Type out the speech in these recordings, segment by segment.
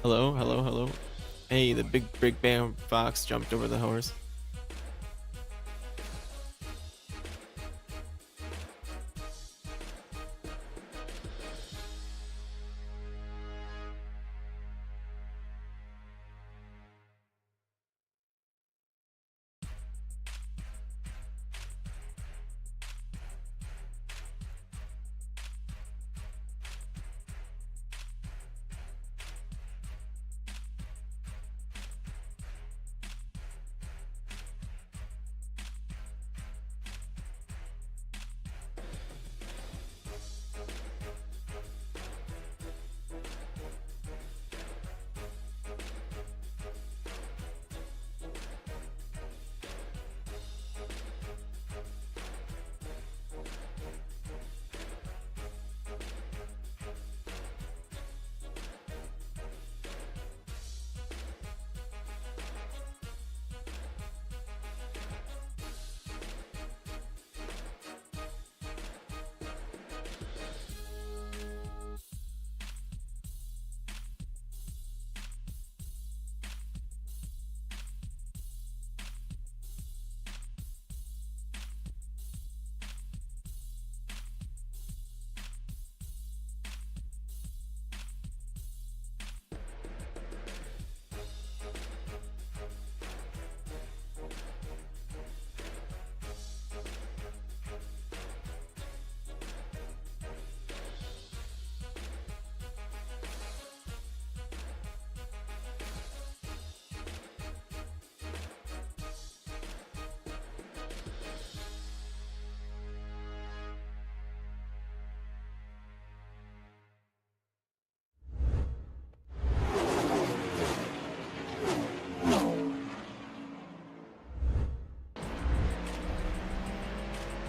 Hello, hello, hello. Hey, the big bam fox jumped over the horse.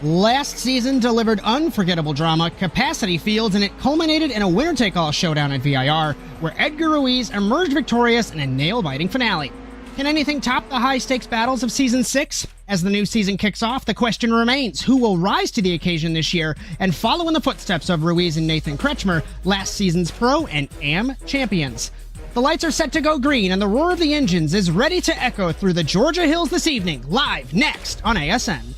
Last season delivered unforgettable drama, capacity fields, and it culminated in a winner-take-all showdown at VIR, where Edgar Ruiz emerged victorious in a nail-biting finale. Can anything top the high-stakes battles of Season 6? As the new season kicks off, the question remains, who will rise to the occasion this year and follow in the footsteps of Ruiz and Nathan Kretchmer, last season's Pro and AM champions? The lights are set to go green, and the roar of the engines is ready to echo through the Georgia hills this evening, live next on ASN.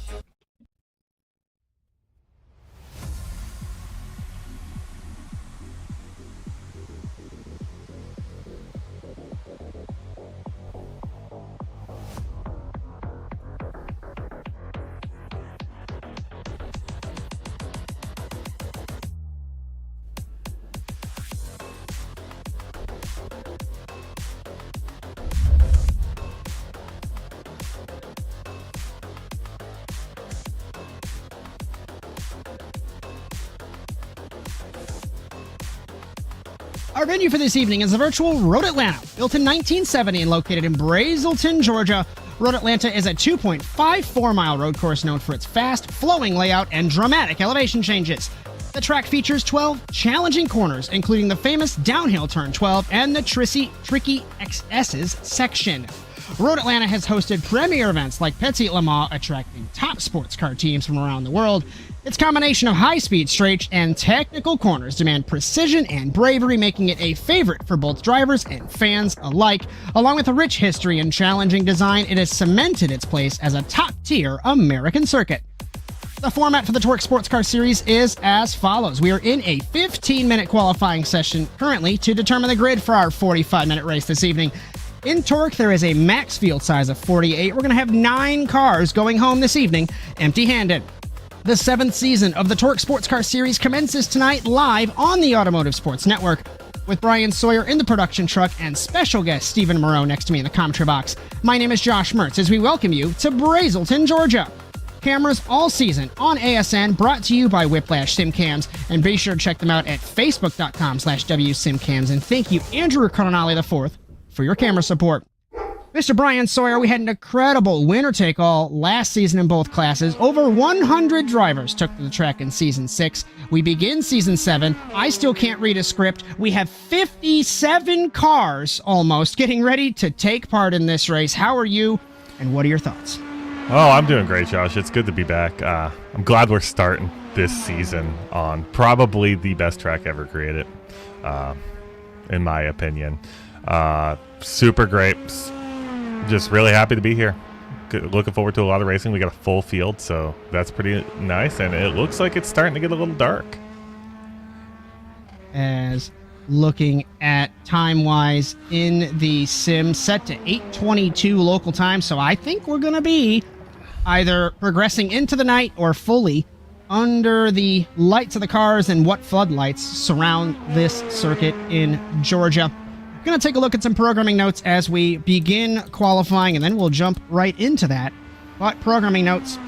Our venue for this evening is the virtual Road Atlanta. Built in 1970 and located in Brazelton, Georgia, Road Atlanta is a 2.54-mile road course known for its fast, flowing layout and dramatic elevation changes. The track features 12 challenging corners, including the famous downhill turn 12 and the tricky XS's section. Road Atlanta has hosted premier events like Petit Le Mans, attracting top sports car teams from around the world. Its combination of high-speed straights and technical corners demand precision and bravery, making it a favorite for both drivers and fans alike. Along with a rich history and challenging design, it has cemented its place as a top-tier American circuit. The format for the TORQ Sports Car Series is as follows. We are in a 15-minute qualifying session currently to determine the grid for our 45-minute race this evening. In TORQ, there is a max field size of 48. We're going to have 9 cars going home this evening empty-handed. The 7th season of the TORQ Sports Car Series commences tonight live on the Automotive Sports Network, with Bryan Sawyer in the production truck and special guest Stephen Moreau next to me in the commentary box. My name is Josh Mertz as we welcome you to Brazelton, Georgia. Cameras all season on ASN, brought to you by Whiplash SimCams, and be sure to check them out at facebook.com/WSimCams. And thank you, Andrew Cardinale IV, for your camera support. Mr. Bryan Sawyer, we had an incredible winner-take-all last season in both classes. Over 100 drivers took to the track in Season 6. We begin Season 7. I still can't read a script. We have 57 cars, almost, getting ready to take part in this race. How are you, and what are your thoughts? Oh, I'm doing great, Josh. It's good to be back. I'm glad we're starting this season on probably the best track ever created, in my opinion. Super great. Just really happy to be here. Looking forward to a lot of racing. We got a full field, so that's pretty nice. And it looks like it's starting to get a little dark. As looking at time-wise in the sim, set to 8:22 local time, so I think we're going to be either progressing into the night or fully under the lights of the cars and what floodlights surround this circuit in Georgia. We're going to take a look at some programming notes as we begin qualifying, and then we'll jump right into that. But programming notes,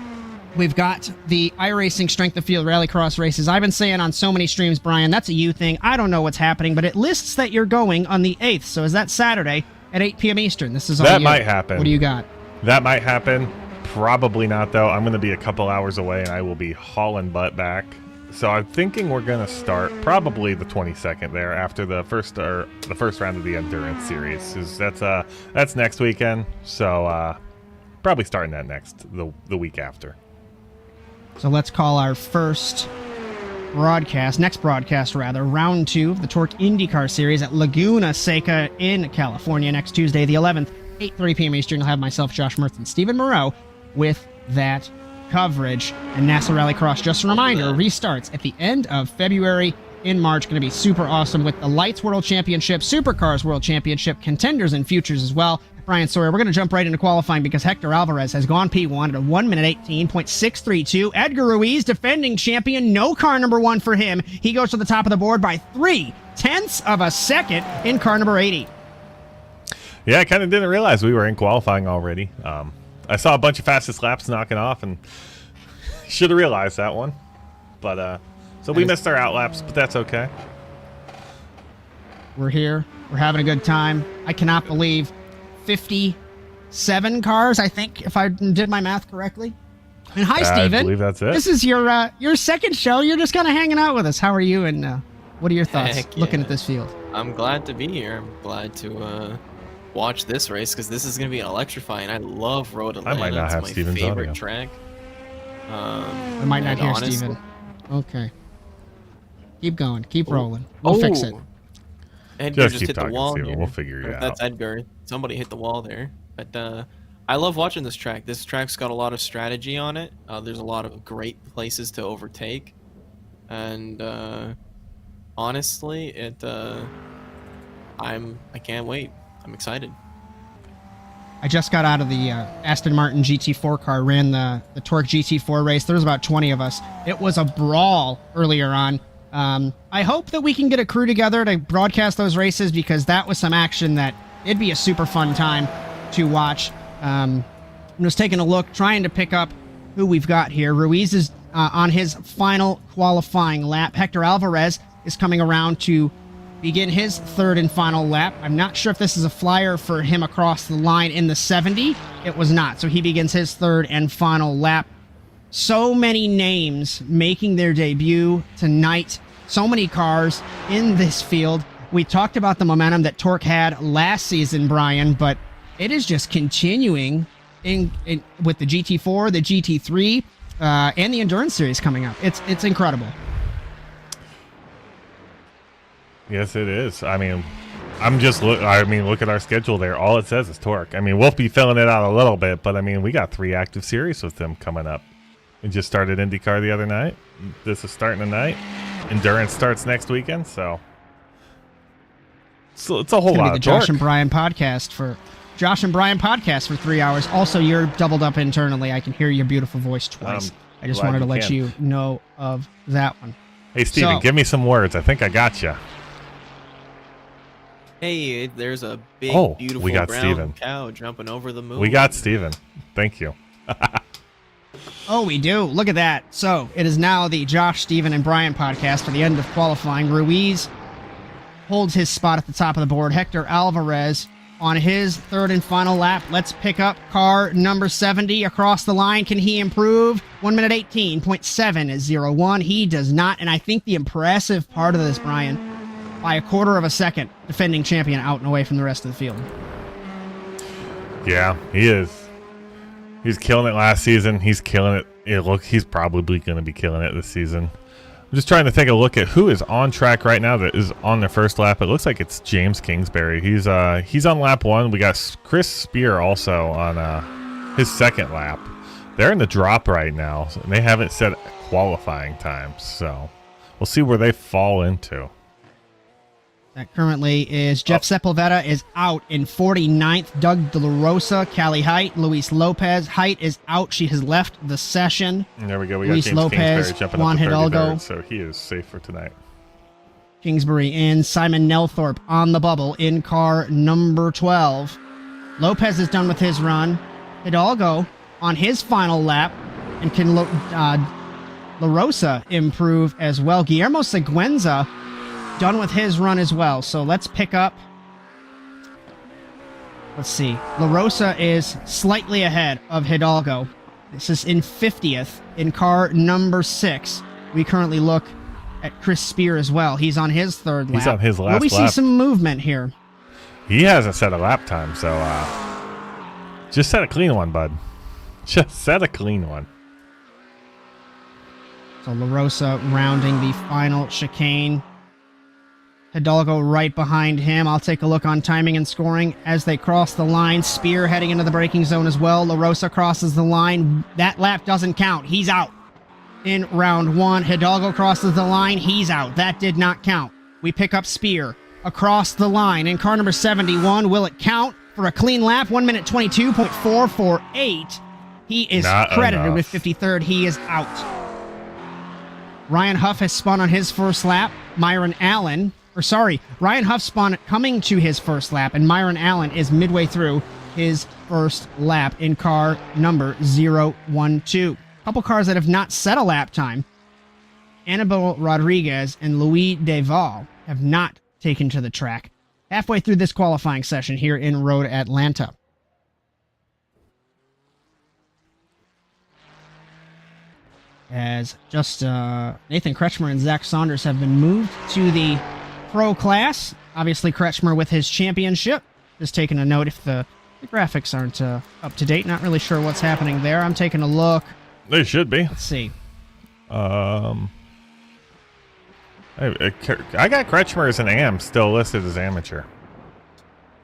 we've got the iRacing Strength of Field Rallycross races. I've been saying on so many streams, Brian, that's a you thing. I don't know what's happening, but it lists that you're going on the 8th, so is that Saturday at 8 p.m. Eastern? This is all that you. Might happen. What do you got? That might happen. Probably not, though. I'm going to be a couple hours away, and I will be hauling butt back. So I'm thinking we're going to start probably the 22nd there after the first round of the endurance series. 'Cause that's next weekend. So probably starting that the week after. So let's call our next broadcast, round 2 of the TORQ IndyCar Series at Laguna Seca in California next Tuesday, the 11th, 8:30 p.m. Eastern. I'll have myself, Josh Mertz, and Stephen Moreau with that coverage. And NASA Rallycross, just a reminder, restarts at the end of February in March. Going to be super awesome with the Lights World Championship, Supercars World Championship, contenders and futures as well. Bryan Sawyer, we're going to jump right into qualifying because Hector Alvarez has gone P1 at a 1:18.632. Edgar Ruiz, defending champion, no car number 1 for him. He goes to the top of the board by 0.3 of a second in car number 80. Yeah, I kind of didn't realize we were in qualifying already. I saw a bunch of fastest laps knocking off and should have realized that one. But so we missed our out laps, but that's okay. We're here. We're having a good time. I cannot believe 57 cars, I think, if I did my math correctly. And hi, Steven. I believe that's it. This is your second show. You're just kind of hanging out with us. How are you, and what are your thoughts looking at this field? I'm glad to be here. I'm glad to watch this race because this is going to be electrifying. I love Road Atlanta. I might not have Steven's favorite audio. track. I might not hear Steven. Okay. Keep going. Keep rolling. We'll fix it. Edgar Just just keep hit the talking, wall Steven. here. We'll figure it out. That's Edgar. Somebody hit the wall there. But I love watching this track. This track's got a lot of strategy on it. There's a lot of great places to overtake. And honestly, I can't wait. I'm excited. I just got out of the Aston Martin GT4 car, ran the TORQ GT4 race. There was about 20 of us. It was a brawl earlier on. I hope that we can get a crew together to broadcast those races because that was some action that it'd be a super fun time to watch. I'm just taking a look, trying to pick up who we've got here. Ruiz is on his final qualifying lap. Hector Alvarez is coming around to begin his third and final lap. I'm not sure if this is a flyer for him across the line in the 70. It was not, so he begins his third and final lap. So many names making their debut tonight. So many cars in this field. We talked about the momentum that TORQ had last season, Brian, but it is just continuing with the GT4, the GT3, and the Endurance Series coming up. It's incredible. Yes, it is. I mean, look at our schedule there. All it says is TORQ. I mean, we'll be filling it out a little bit, but I mean, we got 3 active series with them coming up. We just started IndyCar the other night. This is starting tonight. Endurance starts next weekend, so it's a whole lot of Josh and Bryan podcast for 3 hours. Also, you're doubled up internally. I can hear your beautiful voice twice. I just wanted to let you know of that one. Hey, Steven, give me some words. I think I got you. Hey, there's a big, beautiful we got brown Steven. cow jumping over the moon. We got Steven. Thank you. Oh, we do. Look at that. So it is now the Josh, Steven, and Bryan podcast for the end of qualifying. Ruiz holds his spot at the top of the board. Hector Alvarez on his third and final lap. Let's pick up car number 70 across the line. Can he improve? 1:18.701. He does not. And I think the impressive part of this, Bryan, by a quarter of a second, defending champion out and away from the rest of the field. Yeah, he is. He's killing it last season. He's killing it. He's probably going to be killing it this season. I'm just trying to take a look at who is on track right now that is on their first lap. It looks like it's James Kingsbury. He's on lap 1. We got Chris Spear also on his second lap. They're in the drop right now, and they haven't set qualifying times, so we'll see where they fall into. That currently is Jeff Sepulveda is out in 49th. Doug De La Rosa, Callie Height, Luis Lopez. Height is out. She has left the session. And there we go. We Luis got James Lopez, Kingsbury jumping Juan up to Hidalgo. 33rd, so he is safe for tonight. Kingsbury in. Simon Nelthorpe on the bubble in car number 12. Lopez is done with his run. Hidalgo on his final lap. And can La Rosa improve as well. Guillermo Seguenza done with his run as well. So let's pick up. Let's see. La Rosa is slightly ahead of Hidalgo. This is in 50th in car number 6. We currently look at Chris Spear as well. He's on his third lap. He's on his last lap. We lap. see some movement here. He hasn't set a lap time, so just set a clean one, bud. Just set a clean one. So La Rosa rounding the final chicane. Hidalgo right behind him. I'll take a look on timing and scoring as they cross the line. Spear heading into the braking zone as well. La Rosa crosses the line. That lap doesn't count. He's out in round 1. Hidalgo crosses the line. He's out. That did not count. We pick up Spear across the line in car number 71. Will it count for a clean lap? 1 minute 22.448. He is Not credited enough. with 53rd. He is out. Ryan Huff has spun on his first lap. Ryan Huff spun coming to his first lap, and Myron Allen is midway through his first lap in car number 012. A couple cars that have not set a lap time. Annabelle Rodriguez and Louis Deval have not taken to the track halfway through this qualifying session here in Road Atlanta. As just Nathan Kretchmer and Zach Saunders have been moved to the pro class. Obviously, Kretchmer with his championship. Just taking a note if the graphics aren't up to date. Not really sure what's happening there. I'm taking a look. They should be. Let's see. I got Kretchmer as an AM still listed as amateur.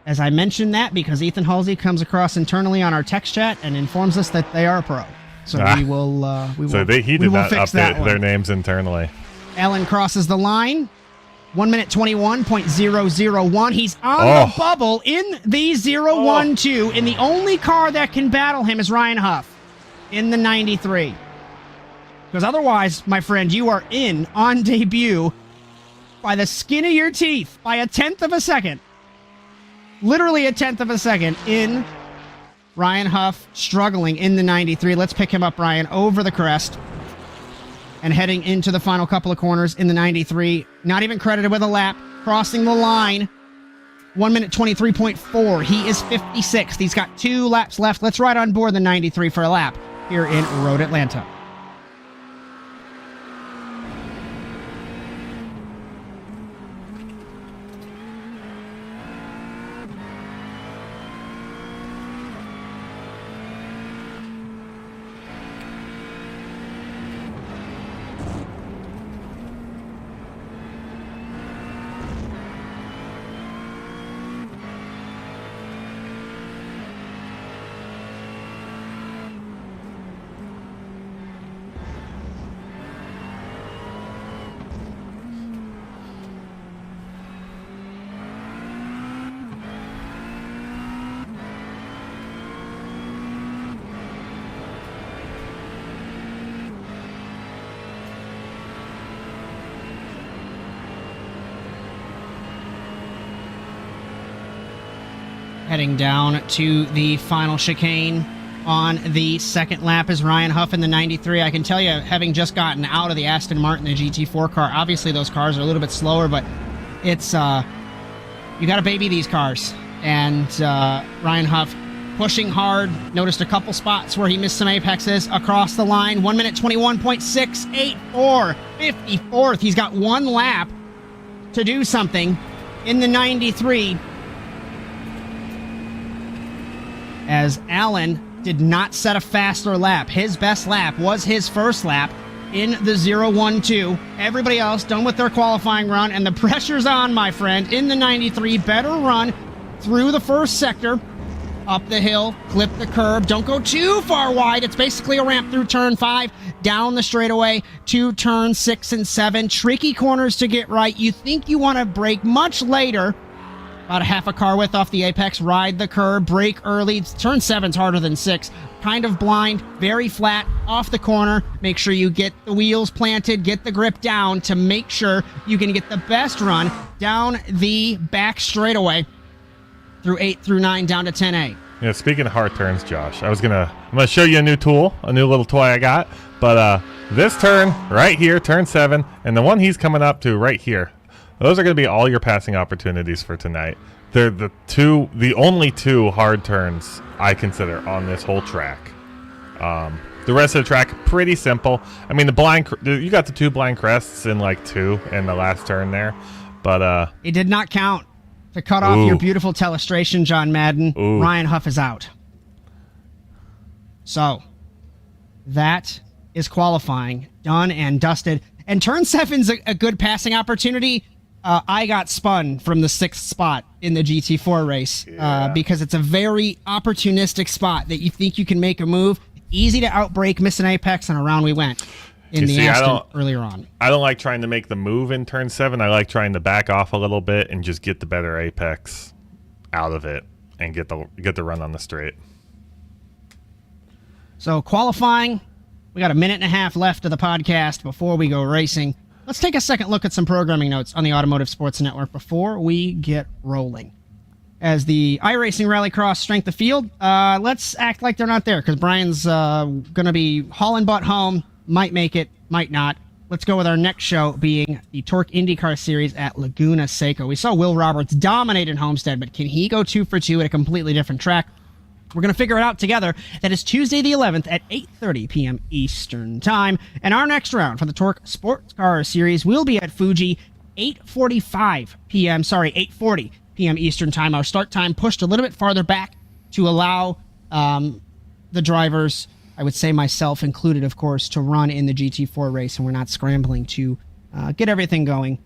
As I mentioned that because Ethan Halsey comes across internally on our text chat and informs us that they are pro. So he did not update their names internally. Allen crosses the line. 1 minute 21.001. He's on the bubble in the 012. And the only car that can battle him is Ryan Huff in the 93. Because otherwise, my friend, you are in on debut by the skin of your teeth by a 1/10 of a second. Literally a 1/10 of a second in Ryan Huff struggling in the 93. Let's pick him up, Ryan, over the crest. And heading into the final couple of corners in the 93. Not even credited with a lap. Crossing the line. 1 minute 23.4. He is 56th. He's got 2 laps left. Let's ride on board the 93 for a lap here in Road Atlanta. Heading down to the final chicane on the second lap is Ryan Huff in the 93. I can tell you, having just gotten out of the Aston Martin, the GT4 car, obviously those cars are a little bit slower, but it's, you gotta baby these cars. And Ryan Huff pushing hard. Noticed a couple spots where he missed some apexes across the line. 1 minute 21.684. 54th. He's got one lap to do something in the 93. As Allen did not set a faster lap. His best lap was his first lap in the 0-1-2. Everybody else done with their qualifying run, and the pressure's on, my friend. In the 93, better run through the first sector. Up the hill, clip the curb. Don't go too far wide. It's basically a ramp through turn 5, down the straightaway to turn 6 and 7. Tricky corners to get right. You think you want to brake much later. About a half a car width off the apex. Ride the curb, brake early. Turn 7's harder than 6. Kind of blind, very flat, off the corner. Make sure you get the wheels planted, get the grip down to make sure you can get the best run down the back straightaway through 8 through 9 down to 10A. Yeah, speaking of hard turns, Josh, I'm gonna show you a new tool, a new little toy I got. But this turn right here, turn 7, and the one he's coming up to right here, those are gonna be all your passing opportunities for tonight. They're the only 2 hard turns I consider on this whole track. The rest of the track pretty simple. I mean, you got the 2 blind crests in like 2 in the last turn there, but it did not count. To cut off your beautiful telestration, John Madden, Ryan Huff is out. So, that is qualifying. Done and dusted. And turn 7's a good passing opportunity. I got spun from the 6th spot in the GT4 race because it's a very opportunistic spot that you think you can make a move. Easy to outbrake, miss an apex, and around we went. Aston earlier on. I don't like trying to make the move in turn 7. I like trying to back off a little bit and just get the better apex out of it and get the run on the straight. So qualifying, we got a minute and a half left of the podcast before we go racing. Let's take a second look at some programming notes on the Automotive Sports Network before we get rolling. As the iRacing Rallycross Strength of Field, let's act like they're not there because Brian's going to be hauling butt home. Might make it, might not. Let's go with our next show being the TORQ IndyCar Series at Laguna Seca. We saw Will Roberts dominate in Homestead, but can he go 2 for 2 at a completely different track? We're going to figure it out together. That is Tuesday the 11th at 8:30 p.m. Eastern Time. And our next round for the TORQ Sports Car Series will be at Fuji 8:40 p.m. Eastern Time. Our start time pushed a little bit farther back to allow the drivers, I would say myself included, of course, to run in the GT4 race, and we're not scrambling to get everything going.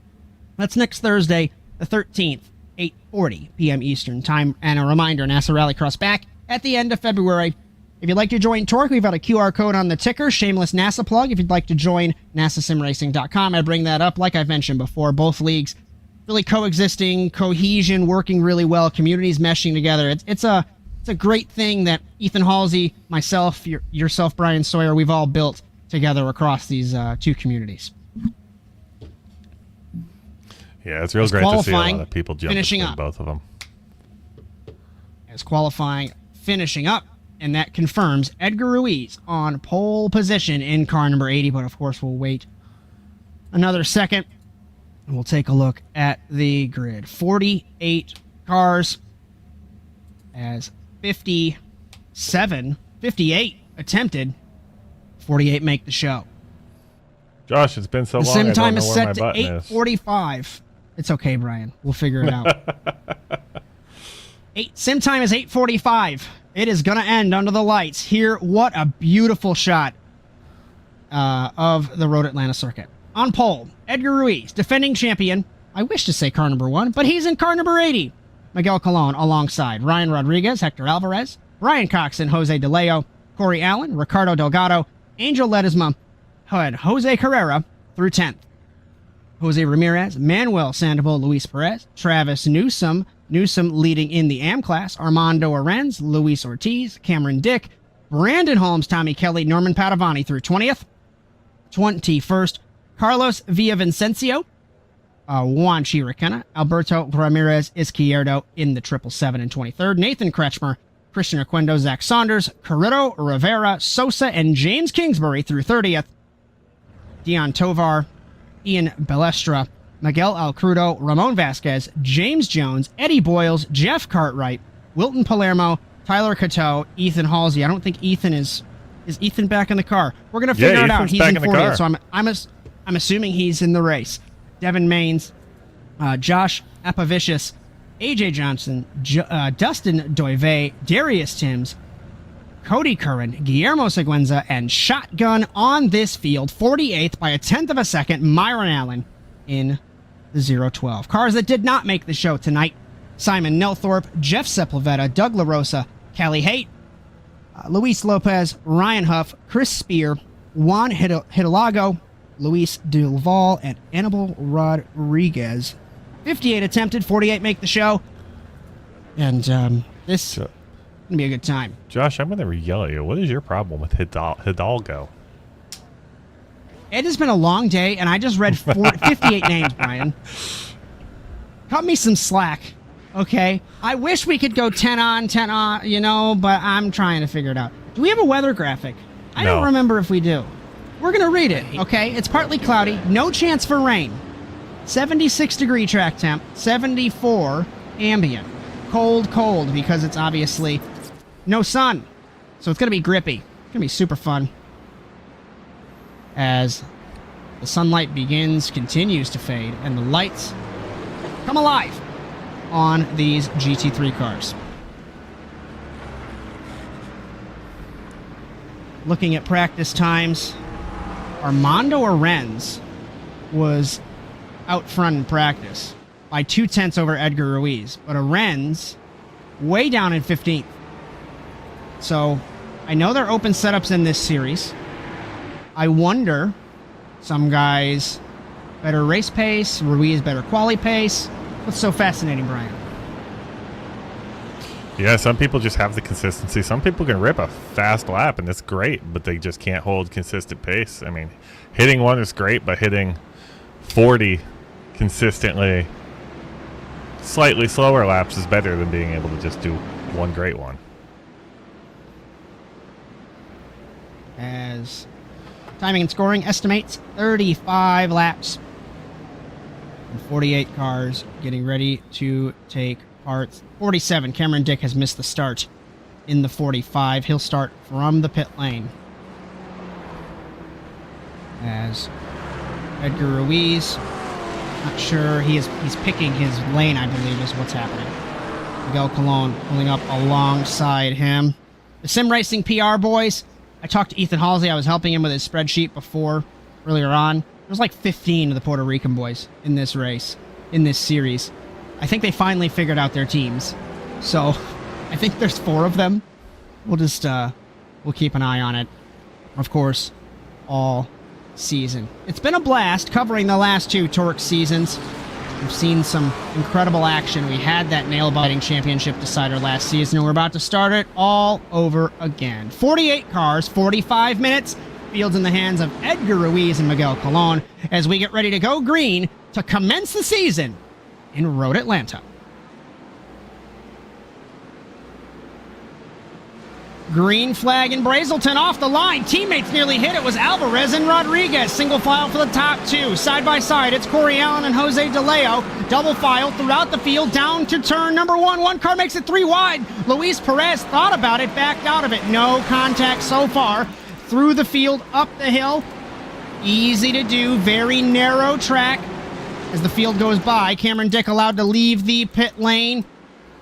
That's next Thursday, the 13th, 8:40 p.m. Eastern Time. And a reminder, NASA Rallycross back at the end of February. If you'd like to join TORQ, we've got a QR code on the ticker, shameless NASA plug. If you'd like to join NASASimRacing.com, I bring that up. Like I've mentioned before, both leagues really coexisting, cohesion, working really well, communities meshing together. It's a great thing that Ethan Halsey, myself, yourself, Bryan Sawyer, we've all built together across these 2 communities. Yeah, it's real great to see a lot of people jump between both of them. As qualifying finishing up, and that confirms Edgar Ruiz on pole position in car number 80, but of course we'll wait another second, and we'll take a look at the grid. 48 cars as 58 attempted, 48 make the show. Josh, it's been so long. The sim time is set to 8:45. It's okay, Brian. We'll figure it out. Sim time is 8:45. It is going to end under the lights. Here, what a beautiful shot of the Road Atlanta circuit. On pole, Edgar Ruiz, defending champion. I wish to say car number 1, but he's in car number 80. Miguel Colon alongside Ryan Rodriguez, Hector Alvarez, Brian Coxon, Jose DeLeo, Corey Allen, Ricardo Delgado, Angel Ledesma, and Jose Carrera through 10th. Jose Ramirez, Manuel Sandoval, Luis Perez, Travis Newsom leading in the AM class, Armando Arenz, Luis Ortiz, Cameron Dick, Brandon Holmes, Tommy Kelly, Norman Padovani through 20th. 21st, Carlos Villavicencio, Juan Chiriquena, Alberto Ramirez Izquierdo in the 777 and 23rd. Nathan Kretchmer, Christian Oquendo, Zach Saunders, Carrero, Rivera, Sosa, and James Kingsbury through 30th. Dion Tovar, Ian Balestra, Miguel Alcrudo, Ramon Vasquez, James Jones, Eddie Boyles, Jeff Cartwright, Wilton Palermo, Tyler Cateau, Ethan Halsey. I don't think Ethan is Ethan back in the car. We're going to figure it out. He's in 40th, so I'm assuming he's in the race. Devin Maines, Josh Apavicius, AJ Johnson, Dustin Doive, Darius Timms, Cody Curran, Guillermo Seguenza, and shotgun on this field, 48th by a tenth of a second, Myron Allen in the 012. Cars that did not make the show tonight: Simon Nelthorpe, Jeff Sepulveda, Doug LaRosa, Callie Haight, Luis Lopez, Ryan Huff, Chris Spear, Juan Hidalgo, Luis Duval, and Annabelle Rodriguez. 58 attempted, 48 make the show. And this is going to be a good time. Josh, I'm going to yell at you. What is your problem with Hidalgo? It has been a long day, and I just read 58 names, Brian. Cut me some slack, okay? I wish we could go 10 on, 10 on, you know, but I'm trying to figure it out. Do we have a weather graphic? I don't remember if we do. We're going to read it, okay? It's partly cloudy, no chance for rain. 76-degree track temp, 74 ambient. Cold, cold, because it's obviously no sun. So it's going to be grippy. It's going to be super fun. As the sunlight continues to fade, and the lights come alive on these GT3 cars. Looking at practice times, Armando Arens was out front in practice by 0.2 over Edgar Ruiz, but Arens way down in 15th. So I know there are open setups in this series. I wonder, some guys better race pace, Ruiz better quali pace. What's so fascinating, Brian? Yeah, some people just have the consistency. Some people can rip a fast lap, and it's great, but they just can't hold consistent pace. I mean, hitting one is great, but hitting 40 consistently, slightly slower laps is better than being able to just do one great one. As timing and scoring estimates 35 laps. And 48 cars getting ready to take part. 47, Cameron Dick has missed the start in the 45. He'll start from the pit lane. As Edgar Ruiz, not sure, he's picking his lane, I believe, is what's happening. Miguel Colon pulling up alongside him. The Sim Racing PR boys, I talked to Ethan Halsey. I was helping him with his spreadsheet earlier on. There was like 15 of the Puerto Rican boys in this race, in this series. I think they finally figured out their teams. So I think there's 4 of them. We'll just, we'll keep an eye on it. Of course, all season. It's been a blast covering the last 2 TORQ seasons. We've seen some incredible action. We had that nail-biting championship decider last season, and we're about to start it all over again. 48 cars, 45 minutes. Fields in the hands of Edgar Ruiz and Miguel Colon as we get ready to go green to commence the season in Road Atlanta. Green flag in Brazelton off the line. Teammates nearly hit. It was Alvarez and Rodriguez. Single file for the top 2. Side by side, it's Corey Allen and Jose DeLeo. Double file throughout the field down to turn number 1. One car makes it 3 wide. Luis Perez thought about it, backed out of it. No contact so far. Through the field, up the hill. Easy to do. Very narrow track. As the field goes by, Cameron Dick allowed to leave the pit lane.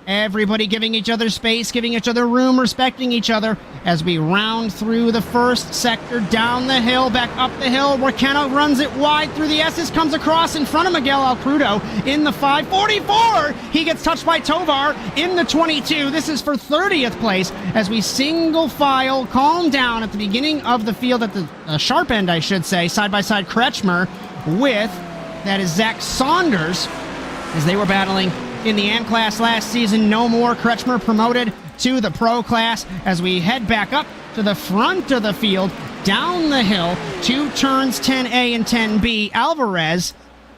Everybody giving each other space, giving each other room, respecting each other as we round through the first sector, down the hill, back up the hill. Raquena runs it wide through the S's, comes across in front of Miguel Alcrudo in the 544. He gets touched by Tovar in the 22. This is for 30th place as we single file, calm down at the beginning of the field, at the sharp end, I should say, side by side Kretchmer with, that is Zach Saunders, as they were battling in the AM class last season. No more. Kretchmer promoted to the pro class as we head back up to the front of the field, down the hill, 2 turns, 10A and 10B. Alvarez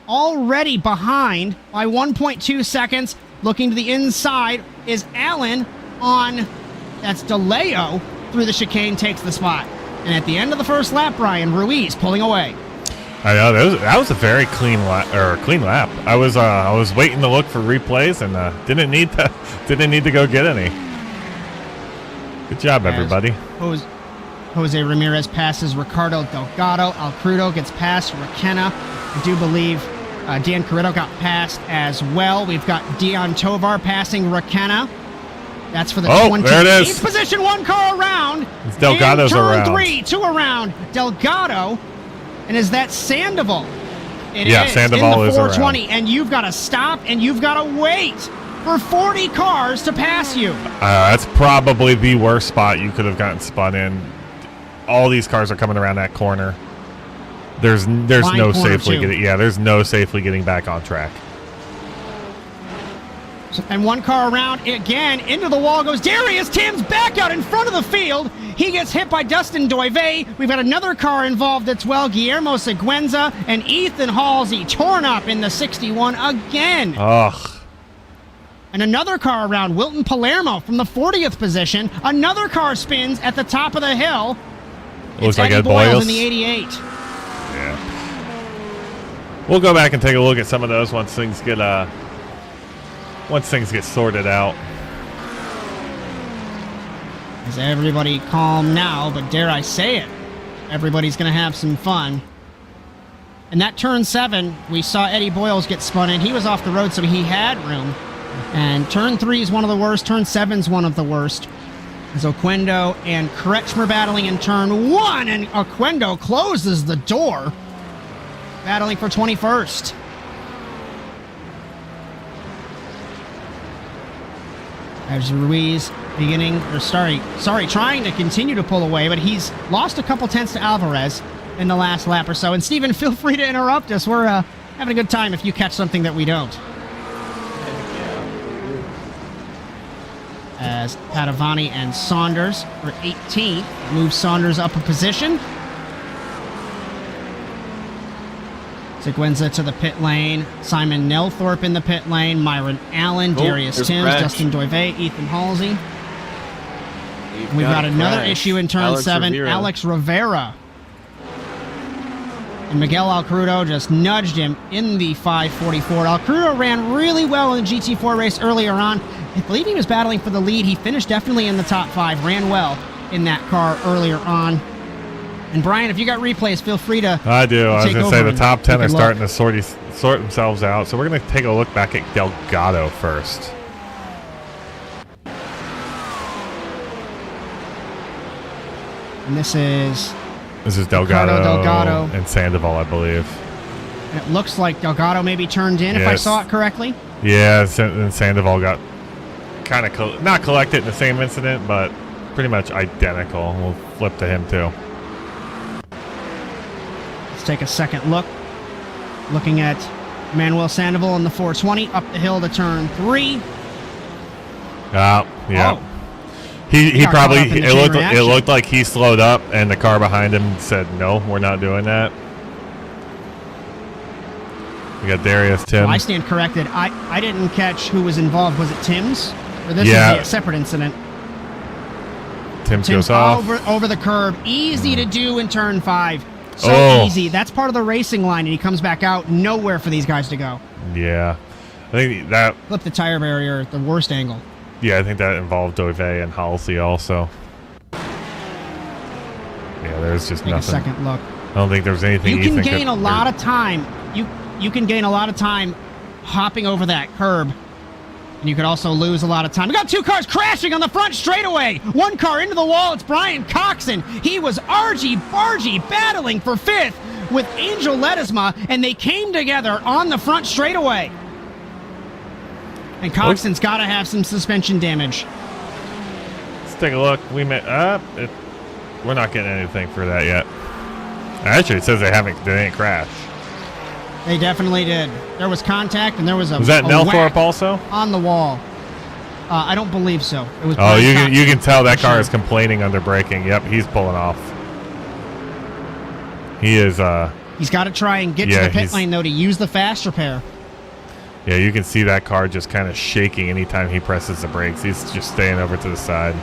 already behind by 1.2 seconds. Looking to the inside is Allen on, that's DeLeo, through the chicane, takes the spot. And at the end of the first lap, Bryan, Ruiz pulling away. I know that was a very clean lap. I was waiting to look for replays and didn't need to go get any. Good job, everybody. Jose Ramirez passes Ricardo Delgado. Alcrudo gets past Raquena. I do believe Dan Carrito got passed as well. We've got Dion Tovar passing Raquena. That's for the Oh, 28th there it is. position. One car around. It's Delgado's in turn around. 3, 2 around. Delgado. And is that Sandoval? It Yeah, is Sandoval in the is 420. And you've got to stop and you've got to wait for 40 cars to pass you. That's probably the worst spot you could have gotten spun in. All these cars are coming around that corner. There's Line no corner safely too. getting. Yeah, there's no safely getting back on track. And one car around again. Into the wall goes Darius Tim's back out in front of the field. He gets hit by Dustin Doive. We've got another car involved as well. Guillermo Seguenza and Ethan Halsey torn up in the 61 again. Ugh. And another car around. Wilton Palermo from the 40th position. Another car spins at the top of the hill. Looks It's like Eddie Ed Boyles Boyles. in the 88. Yeah. We'll go back and take a look at some of those once things get sorted out. Is everybody calm now? But dare I say it, everybody's going to have some fun. And that turn 7, we saw Eddie Boyles get spun in. He was off the road, so he had room. And turn 3 is one of the worst. Turn 7 is one of the worst. As Oquendo and Kretchmer battling in turn 1, and Oquendo closes the door, battling for 21st. As Ruiz trying to continue to pull away, but he's lost a couple tenths to Alvarez in the last lap or so. And Steven, feel free to interrupt us. We're having a good time if you catch something that we don't. As Padovani and Saunders for 18th, moves Saunders up a position. Seguenza to the pit lane. Simon Nelthorpe in the pit lane. Myron Allen, Darius there's Timms, Crash. Dustin Doive, Ethan Halsey. We've got another Crash. issue in turn Alex 7. Rivera. Alex Rivera. And Miguel Alcrudo just nudged him in the 544. Alcrudo ran really well in the GT4 race earlier on. I believe he was battling for the lead. He finished definitely in the top 5. Ran well in that car earlier on. And Brian, if you got replays, feel free to I do. I was take going to say over the top and 10 take are a starting look. to sort themselves out. So we're going to take a look back at Delgado first. And this is Delgado, Ricardo Delgado. and Sandoval, I believe. And it looks like Delgado maybe turned in, if I Yes. saw it correctly. Yeah, and Sandoval got kind of not collected in the same incident, but pretty much identical. We'll flip to him too. Let's take a second look. Looking at Manuel Sandoval in the 420, up the hill to turn 3. Yeah. Oh. He Got probably caught up in the it chain looked reaction. like he slowed up, and the car behind him said, "No, we're not doing that." We got Darius Tim. I stand corrected. I didn't catch who was involved. Was it Tim's? Or this Yeah. is a separate incident. Tim Tim's goes off. over the curb. Easy to do in turn 5. So Oh. easy. That's part of the racing line, and he comes back out. Nowhere for these guys to go. Yeah, I think that. Flip the tire barrier at the worst angle. Yeah, I think that involved Doive and Halsey also. Yeah, there's just Take a nothing. second look. I don't think there's anything. You can Ethan gain a lot of time. You can gain a lot of time hopping over that curb. And you could also lose a lot of time. We got 2 cars crashing on the front straightaway. 1 car into the wall. It's Bryan Coxon. He was argy-bargy battling for 5th with Angel Ledesma, and they came together on the front straightaway. And Coxon's got to have some suspension damage. Let's take a look. We're not getting anything for that yet. Actually, it says they didn't crash. They definitely did. There was contact, and there was a Was that a Nelthorpe whack also? on the wall. I don't believe so. It was. Oh, Bryan you can Coxon, tell that for car sure. is complaining under braking. Yep, he's pulling off. He is. He's got to try and get Yeah, to the pit he's- lane though to use the fast repair. Yeah, you can see that car just kind of shaking anytime he presses the brakes. He's just staying over to the side.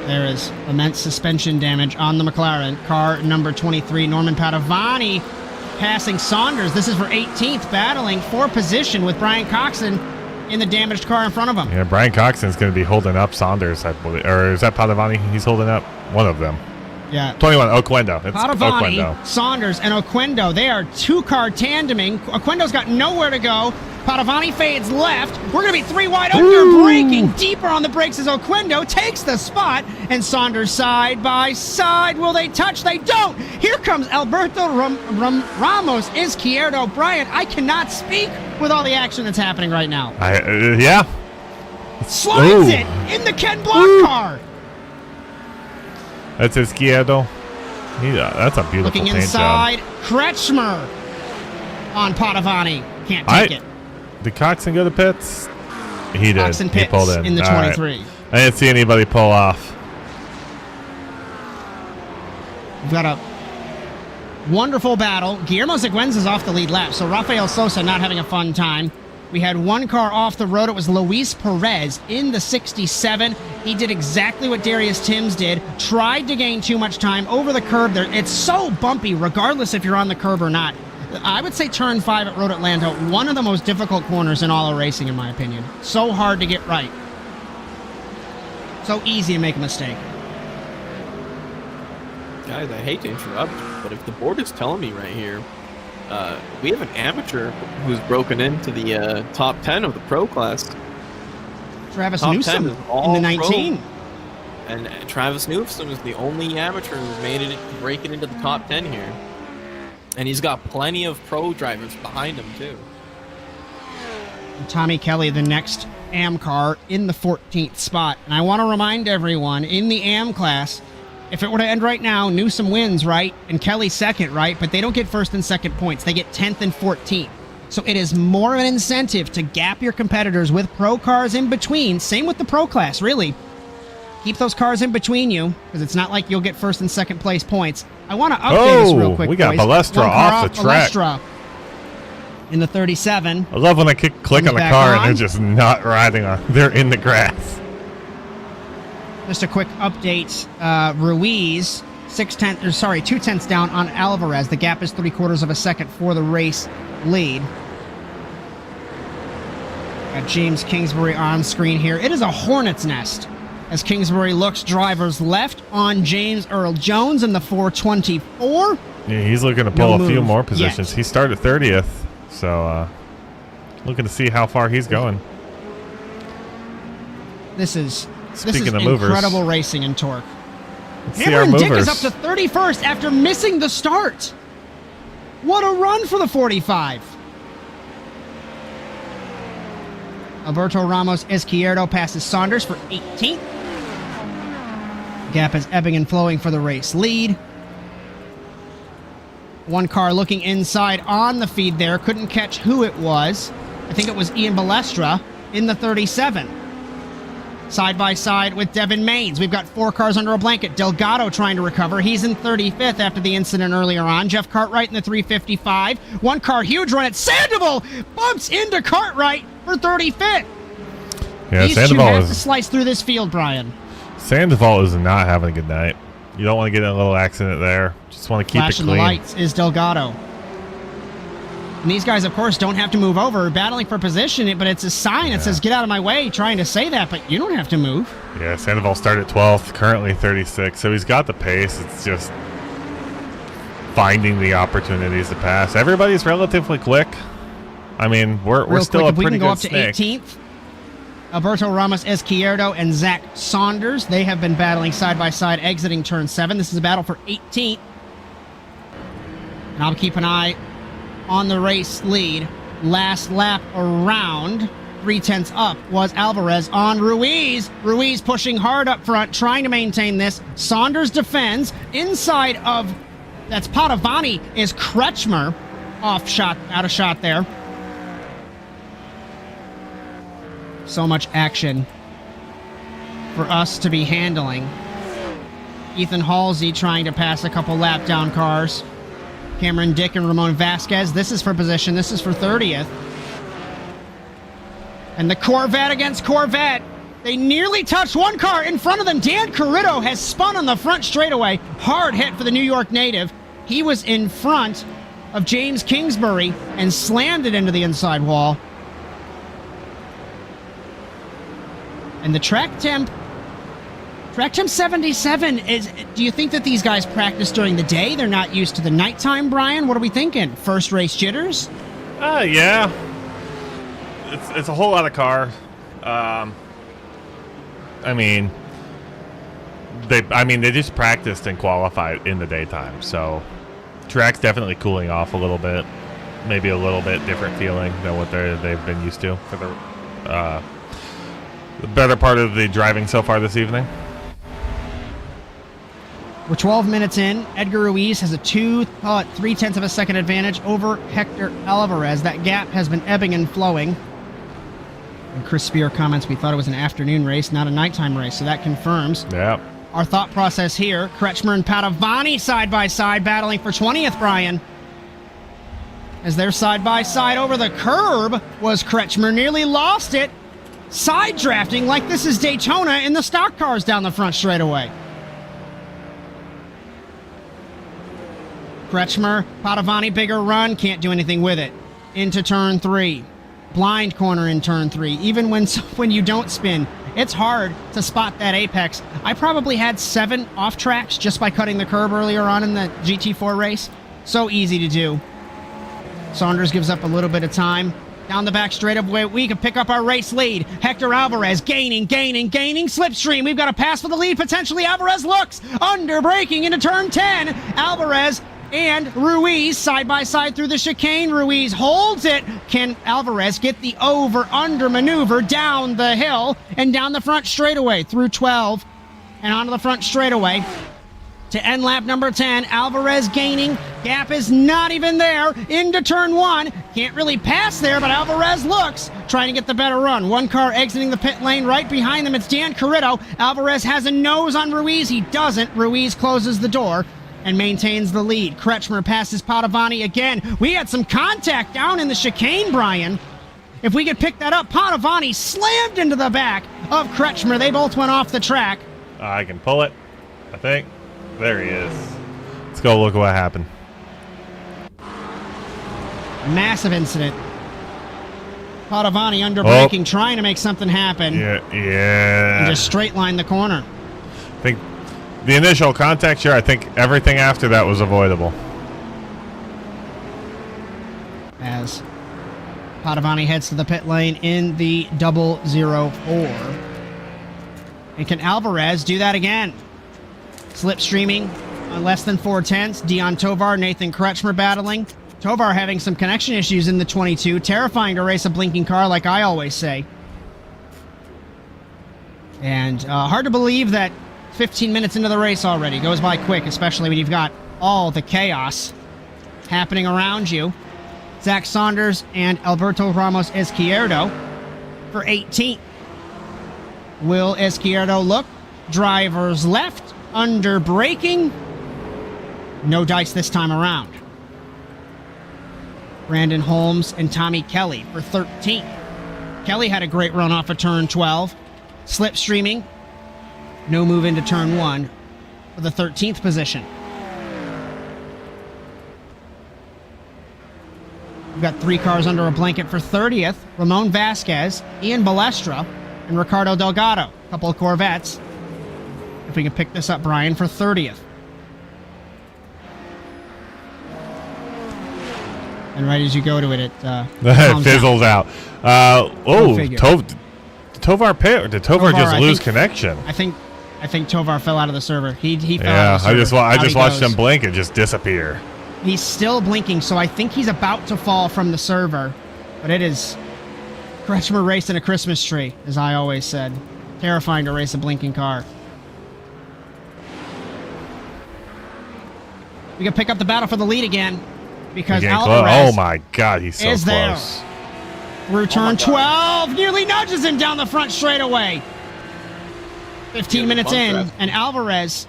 There is immense suspension damage on the McLaren. Car number 23, Norman Padovani, passing Saunders. This is for 18th, battling for position with Bryan Coxon in the damaged car in front of him. Yeah, Bryan Coxon's going to be holding up Saunders, I believe. Or is that Padovani he's holding up? One of them. Yeah. 21, Oquendo. It's Padovani, Oquendo. Saunders, and Oquendo. They are 2-car tandeming. Oquendo's got nowhere to go. Padovani fades left. We're going to be 3 wide under, braking deeper on the brakes as Oquendo takes the spot. And Saunders side by side. Will they touch? They don't. Here comes Alberto Ramos Izquierdo. Bryan, I cannot speak with all the action that's happening right now. Yeah. Slides it in the Ken Block car. That's Izquierdo. That's a beautiful Looking paint inside, job. Kretchmer on Padovani. Can't take it. Did Coxon go to pits? He did. Coxon He pulled in. in the 23. Right. I didn't see anybody pull off. We've got a wonderful battle. Guillermo Seguenza's off the lead lap, so Rafael Sosa not having a fun time. We had one car off the road. It was Luis Perez in the 67. He did exactly what Darius Timms did. Tried to gain too much time over the curb there. It's so bumpy, regardless if you're on the curb or not. I would say turn 5 at Road Atlanta, one of the most difficult corners in all of racing, in my opinion. So hard to get right. So easy to make a mistake. Guys, I hate to interrupt, but if the board is telling me right here, we have an amateur who's broken into the top 10 of the pro class. Travis Top Newsom 10 is all in the 19. pro. And Travis Newsom is the only amateur who's made it to break it into the top 10 here. And he's got plenty of pro drivers behind him, too. Tommy Kelly, the next AM car, in the 14th spot. And I want to remind everyone, in the AM class, if it were to end right now, Newsom wins, right? And Kelly second, right? But they don't get first and second points. They get 10th and 14th. So it is more of an incentive to gap your competitors with pro cars in between. Same with the pro class, really. Keep those cars in between you, because it's not like you'll get first and second place points. I want to update us real quick, we got boys. Balestra off the track. Balestra in the 37. I love when I click on the car and they're just not riding on. They're in the grass. Just a quick update. Ruiz, 2/10 down on Alvarez. The gap is 3/4 of a second for the race lead. Got James Kingsbury on screen here. It is a hornet's nest as Kingsbury looks drivers left on James Earl Jones in the 424. Yeah, he's looking to pull a few more positions. Yet. He started 30th, so looking to see how far he's going. This is Speaking of movers, incredible racing in TORQ. let's see our Cameron Dick is movers. up to 31st after missing the start. What a run for the 45. Alberto Ramos Izquierdo passes Saunders for 18th. Gap is ebbing and flowing for the race lead. One car looking inside on the feed there. Couldn't catch who it was. I think it was Ian Balestra in the 37. Side by side with Devin Maines. We've got 4 cars under a blanket. Delgado trying to recover. He's in 35th after the incident earlier on. Jeff Cartwright in the 355. One car, huge run at Sandoval. Bumps into Cartwright for 35th. Yeah, These two Sandoval have to is slice through this field, Bryan. Sandoval is not having a good night. You don't want to get in a little accident there. Just want to keep Flashing it clean. the lights is Delgado. And these guys, of course, don't have to move over, battling for position, but it's a sign that says, get out of my way, trying to say that, but you don't have to move. Yeah, Sandoval started 12th, currently 36, so he's got the pace. It's just finding the opportunities to pass. Everybody's relatively quick. I mean, we're still a pretty good snake. If we can go up to 18th, Alberto Ramos Izquierdo and Zach Saunders, they have been battling side by side, exiting turn 7. This is a battle for 18th. And I'll keep an eye on the race lead. Last lap around, 3/10 up, was Alvarez on Ruiz. Ruiz pushing hard up front, trying to maintain this. Saunders defends. Inside of, that's Padovani, is Kretchmer. Out of shot there. So much action for us to be handling. Ethan Halsey trying to pass a couple lap down cars. Cameron Dick and Ramon Vasquez. This is for position. This is for 30th. And the Corvette against Corvette. They nearly touched one car in front of them. Dan Carrito has spun on the front straightaway. Hard hit for the New York native. He was in front of James Kingsbury and slammed it into the inside wall. And the track temp 77 is, do you think that these guys practice during the day? They're not used to the nighttime, Bryan? What are we thinking? First race jitters? Yeah. it's a whole lot of car. I mean, they just practiced and qualified in the daytime, so track's definitely cooling off a little bit. Maybe a little bit different feeling than what they've been used to for the better part of the driving so far this evening. We're 12 minutes in. Edgar Ruiz has a 3/10 of a second advantage over Hector Alvarez. That gap has been ebbing and flowing. And Chris Spear comments, we thought it was an afternoon race, not a nighttime race, so that confirms. Yeah. Our thought process here. Kretchmer and Padovani side by side battling for 20th, Bryan. As they're side by side over the curb was Kretchmer, nearly lost it. Side drafting like this is Daytona in the stock cars down the front straightaway. Kretchmer, Padovani, bigger run, can't do anything with it. Into turn 3. Blind corner in turn 3. Even when you don't spin, it's hard to spot that apex. I probably had 7 off tracks just by cutting the curb earlier on in the GT4 race. So easy to do. Saunders gives up a little bit of time. Down the back straightaway, we can pick up our race lead. Hector Alvarez gaining. Slipstream, we've got a pass for the lead, potentially. Alvarez looks, under braking into turn 10. Alvarez and Ruiz side by side through the chicane. Ruiz holds it. Can Alvarez get the over-under maneuver down the hill and down the front straightaway through 12 and onto the front straightaway to end lap number 10. Alvarez gaining. Gap is not even there. Into turn 1. Can't really pass there, but Alvarez looks, trying to get the better run. One car exiting the pit lane. Right behind them, it's Dan Carrito. Alvarez has a nose on Ruiz. He doesn't. Ruiz closes the door and maintains the lead. Kretchmer passes Padovani again. We had some contact down in the chicane, Bryan. If we could pick that up, Padovani slammed into the back of Kretchmer. They both went off the track. I can pull it, I think. There he is. Let's go look what happened. Massive incident. Padovani under braking, trying to make something happen. Yeah. And just straight line the corner. I think the initial contact, sure. I think everything after that was avoidable. As Padovani heads to the pit lane in the 004. And can Alvarez do that again? Slipstreaming on less than 4/10. Dion Tovar, Nathan Kretchmer battling. Tovar having some connection issues in the 22. Terrifying to race a blinking car, like I always say. And hard to believe that 15 minutes into the race already goes by quick, especially when you've got all the chaos happening around you. Zach Saunders and Alberto Ramos Izquierdo for 18th. Will Izquierdo look? Drivers left, under braking. No dice this time around. Brandon Holmes and Tommy Kelly for 13th. Kelly had a great run off of turn 12. Slipstreaming. No move into turn 1 for the 13th position. We've got 3 cars under a blanket for 30th. Ramon Vasquez, Ian Balestra, and Ricardo Delgado. A couple of Corvettes. If we can pick this up, Bryan, for 30th. And right as you go to it, it fizzles out. Tovar pit, or did Tovar just lose connection? I think Tovar fell out of the server. He fell yeah, out of the server. I just watched him blink and just disappear. He's still blinking, so I think he's about to fall from the server. But it is Kretchmer racing a Christmas tree, as I always said. Terrifying to race a blinking car. We can pick up the battle for the lead again, because Alvarez oh my God, he's so is close. There. Through turn 12, nearly nudges him down the front straightaway. 15 minutes in, and Alvarez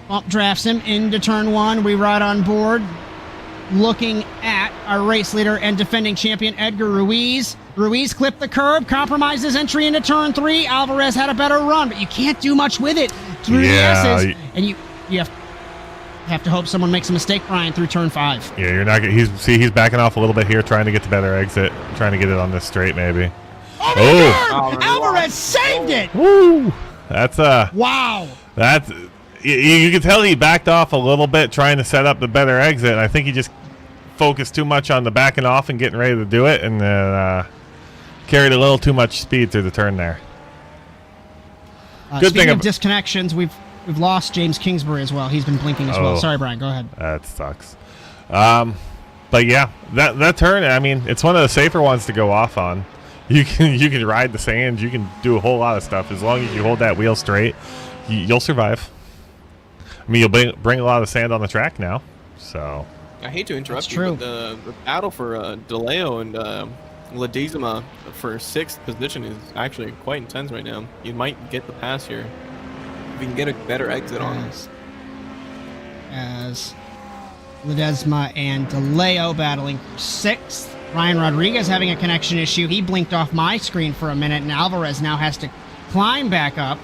bump drafts him into turn 1. We ride on board, looking at our race leader and defending champion Edgar Ruiz. Ruiz clipped the curb, compromised his entry into turn 3. Alvarez had a better run, but you can't do much with it through the S's, and you have to hope someone makes a mistake, Bryan, through turn 5. Yeah, you're not. He's backing off a little bit here, trying to get the better exit, trying to get it on this straight, maybe. Over the curb! Alvarez saved it! Woo! That's wow. That's you can tell he backed off a little bit, trying to set up the better exit. And I think he just focused too much on the backing off and getting ready to do it, and then Carried a little too much speed through the turn there. Good Speaking thing of disconnections, we've lost James Kingsbury as well. He's been blinking as well. Sorry, Brian. Go ahead. That sucks. But yeah, that turn, I mean, it's one of the safer ones to go off on. You can ride the sand. You can do a whole lot of stuff. As long as you hold that wheel straight, you'll survive. I mean, you'll bring a lot of sand on the track now. So I hate to interrupt That's you, true. but the battle for DeLeo and Ledesma for 6th position is actually quite intense right now. You might get the pass here if you can get a better exit on us. As Ledesma and DeLeo battling for 6th. Ryan Rodriguez having a connection issue. He blinked off my screen for a minute, and Alvarez now has to climb back up.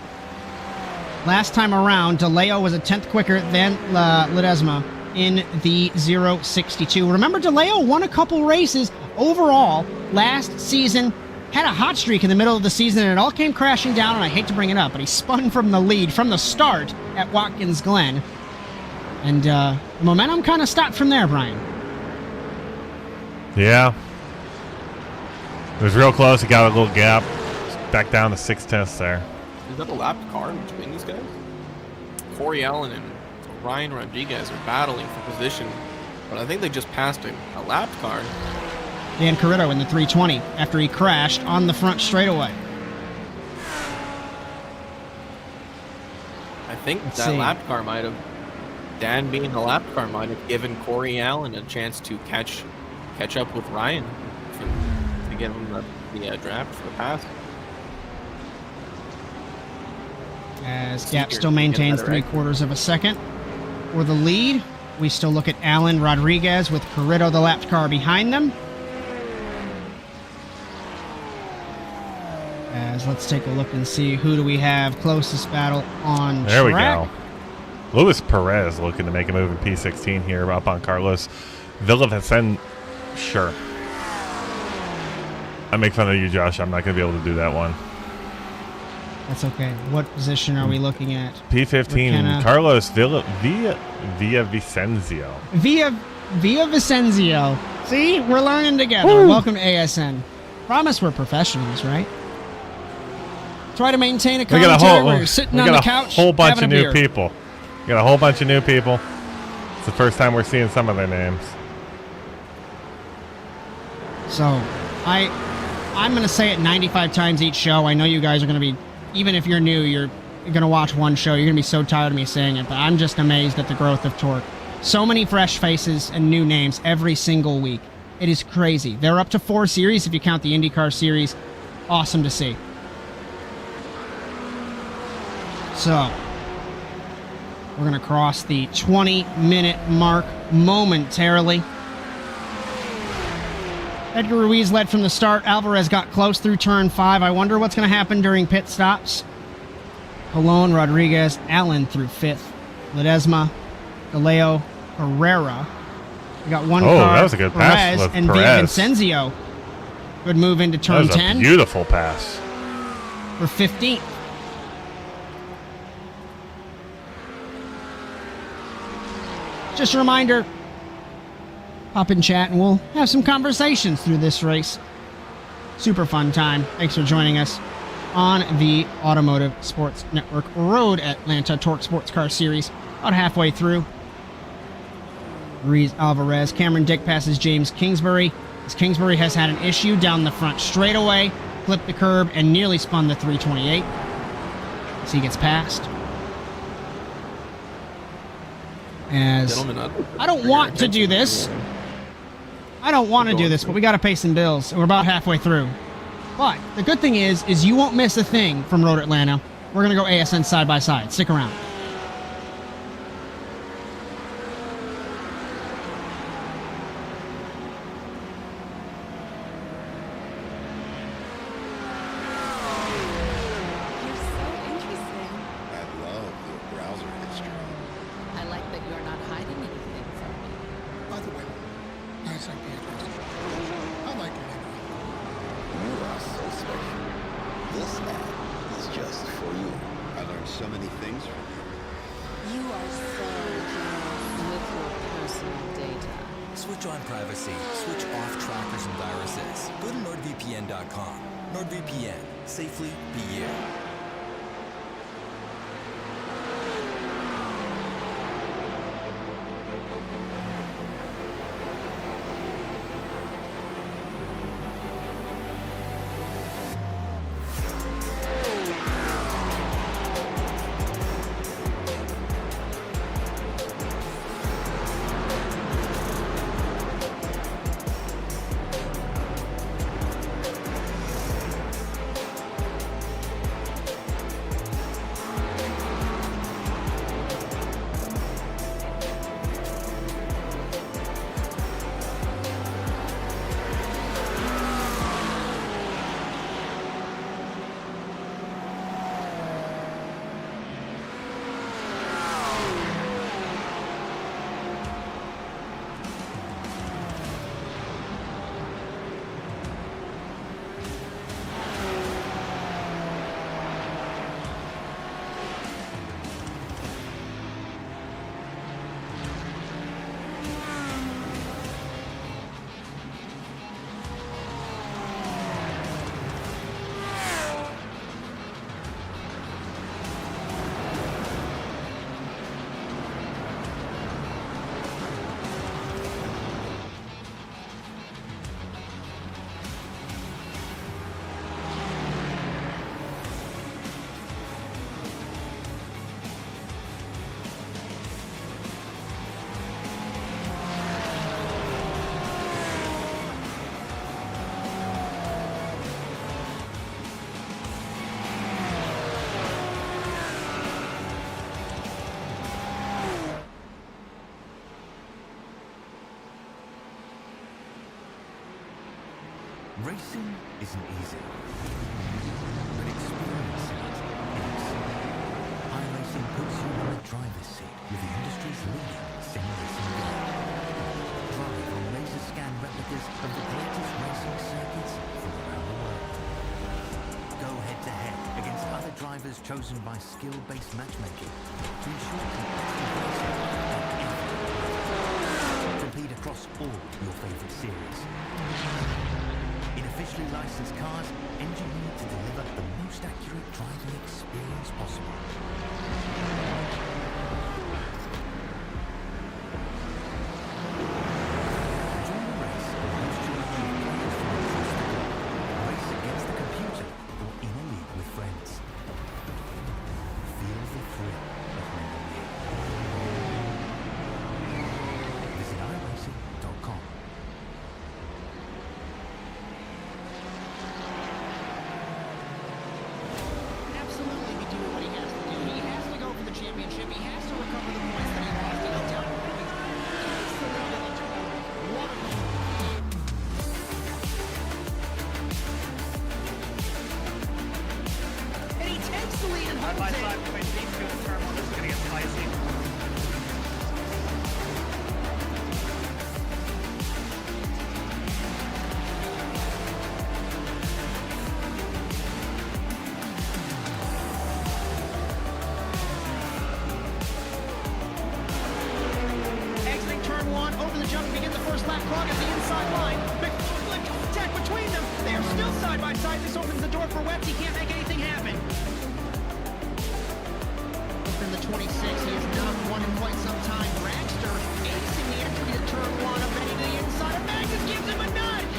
Last time around, DeLeo was a 10th quicker than Ledesma in the 0.62. Remember, DeLeo won a couple races overall last season, had a hot streak in the middle of the season, and it all came crashing down, and I hate to bring it up, but he spun from the lead from the start at Watkins Glen. And the momentum kind of stopped from there, Brian. yeah, it was real close. He got a little gap. Back down to 6/10 there. Is that a lapped car between these guys? Corey Allen and Ryan Rodriguez are battling for position, but I think they just passed a lapped car. Dan Corritto in the 320 after he crashed on the front straightaway. I think Let's that see. lapped car might have, Dan being the lapped car might have given Corey Allen a chance to catch up with Ryan to give him the draft for the pass. As See gap here, still get maintains better 3/4 of a second for the lead. We still look at Allen Rodriguez with Corritto, the lapped car, behind them. As let's take a look and see who do we have closest battle on There we track. go. Luis Perez looking to make a move in P16 here up on Carlos Villavicen. Sure. I make fun of you, Josh. I'm not going to be able to do that one. That's okay. What position are we looking at? P15, McKenna. Carlos Villavicencio. Via Vicenzio. See, we're learning together. Welcome to ASN. Promise we're professionals, right? Try to maintain a We got commentary where you're sitting on the a couch. whole bunch having of a new beer. people. We got a whole bunch of new people. It's the first time we're seeing some of their names. So, I'm going to say it 95 times each show. I know you guys are going to be, even if you're new, you're going to watch one show. You're going to be so tired of me saying it, but I'm just amazed at the growth of TORQ. So many fresh faces and new names every single week. It is crazy. They're up to 4 series if you count the IndyCar series. Awesome to see. So, we're going to cross the 20-minute mark momentarily. Edgar Ruiz led from the start. Alvarez got close through turn 5. I wonder what's going to happen during pit stops. Colon, Rodriguez, Allen through 5th. Ledesma, DeLeo, Herrera. We got one car. That was a good pass Perez with and Perez. Vicenzio. Good move into That turn was 10 a beautiful pass. for 15th. Just a reminder, hop in chat and we'll have some conversations through this race. Super fun time. Thanks for joining us on the Automotive Sports Network Road Atlanta TORQ Sports Car Series. About halfway through. Ruiz Alvarez. Cameron Dick passes James Kingsbury. As Kingsbury has had an issue down the front straightaway, flipped the curb and nearly spun the 328 as he gets past. As Gentlemen, I don't want to do this. I don't want to do this, but we got to pay some bills. We're about halfway through. But the good thing is you won't miss a thing from Road Atlanta. We're going to go ASN side by side. Stick around. You're so interesting. I love your browser history. I like that you're not hiding anything from me. By the way, nice idea. I like it anyway. You are so special. This app is just for you. I learned so many things from you. You are so generous with your personal data. Switch on privacy. Switch off trackers and viruses. Go to NordVPN.com. NordVPN. Safely be you. Racing isn't easy, but experiencing it is. iRacing puts you in the driver's seat with the industry's leading simulation guide. Drive on laser scan replicas of the greatest racing circuits from around the world. Go head-to-head against other drivers chosen by skill-based matchmaking to ensure competitive racing at every level. Compete across all your favorite series. In officially licensed cars, engineered to deliver the most accurate driving experience possible. Join the race and host your own players from across the globe. Race against the computer or in a league with friends. Feel the thrill of winning you. Visit iRacing.com. Absolutely be doing what he has to do. He has to go for the championship. He has to recover the points that he lost in the town. And he takes the lead and holds By it. side between these two in turn one. This is going to get spicy. Exiting turn one, over the jump, begin the first lap clock at the inside line. McLaughlin, contact between them. They are still side by side. This opens the door for Wentz. He can't make anything happen. Up in the 26, he has not won in quite some time. Dragster acing the entry to turn one, up heading to the inside. And Magnus gives him a nudge.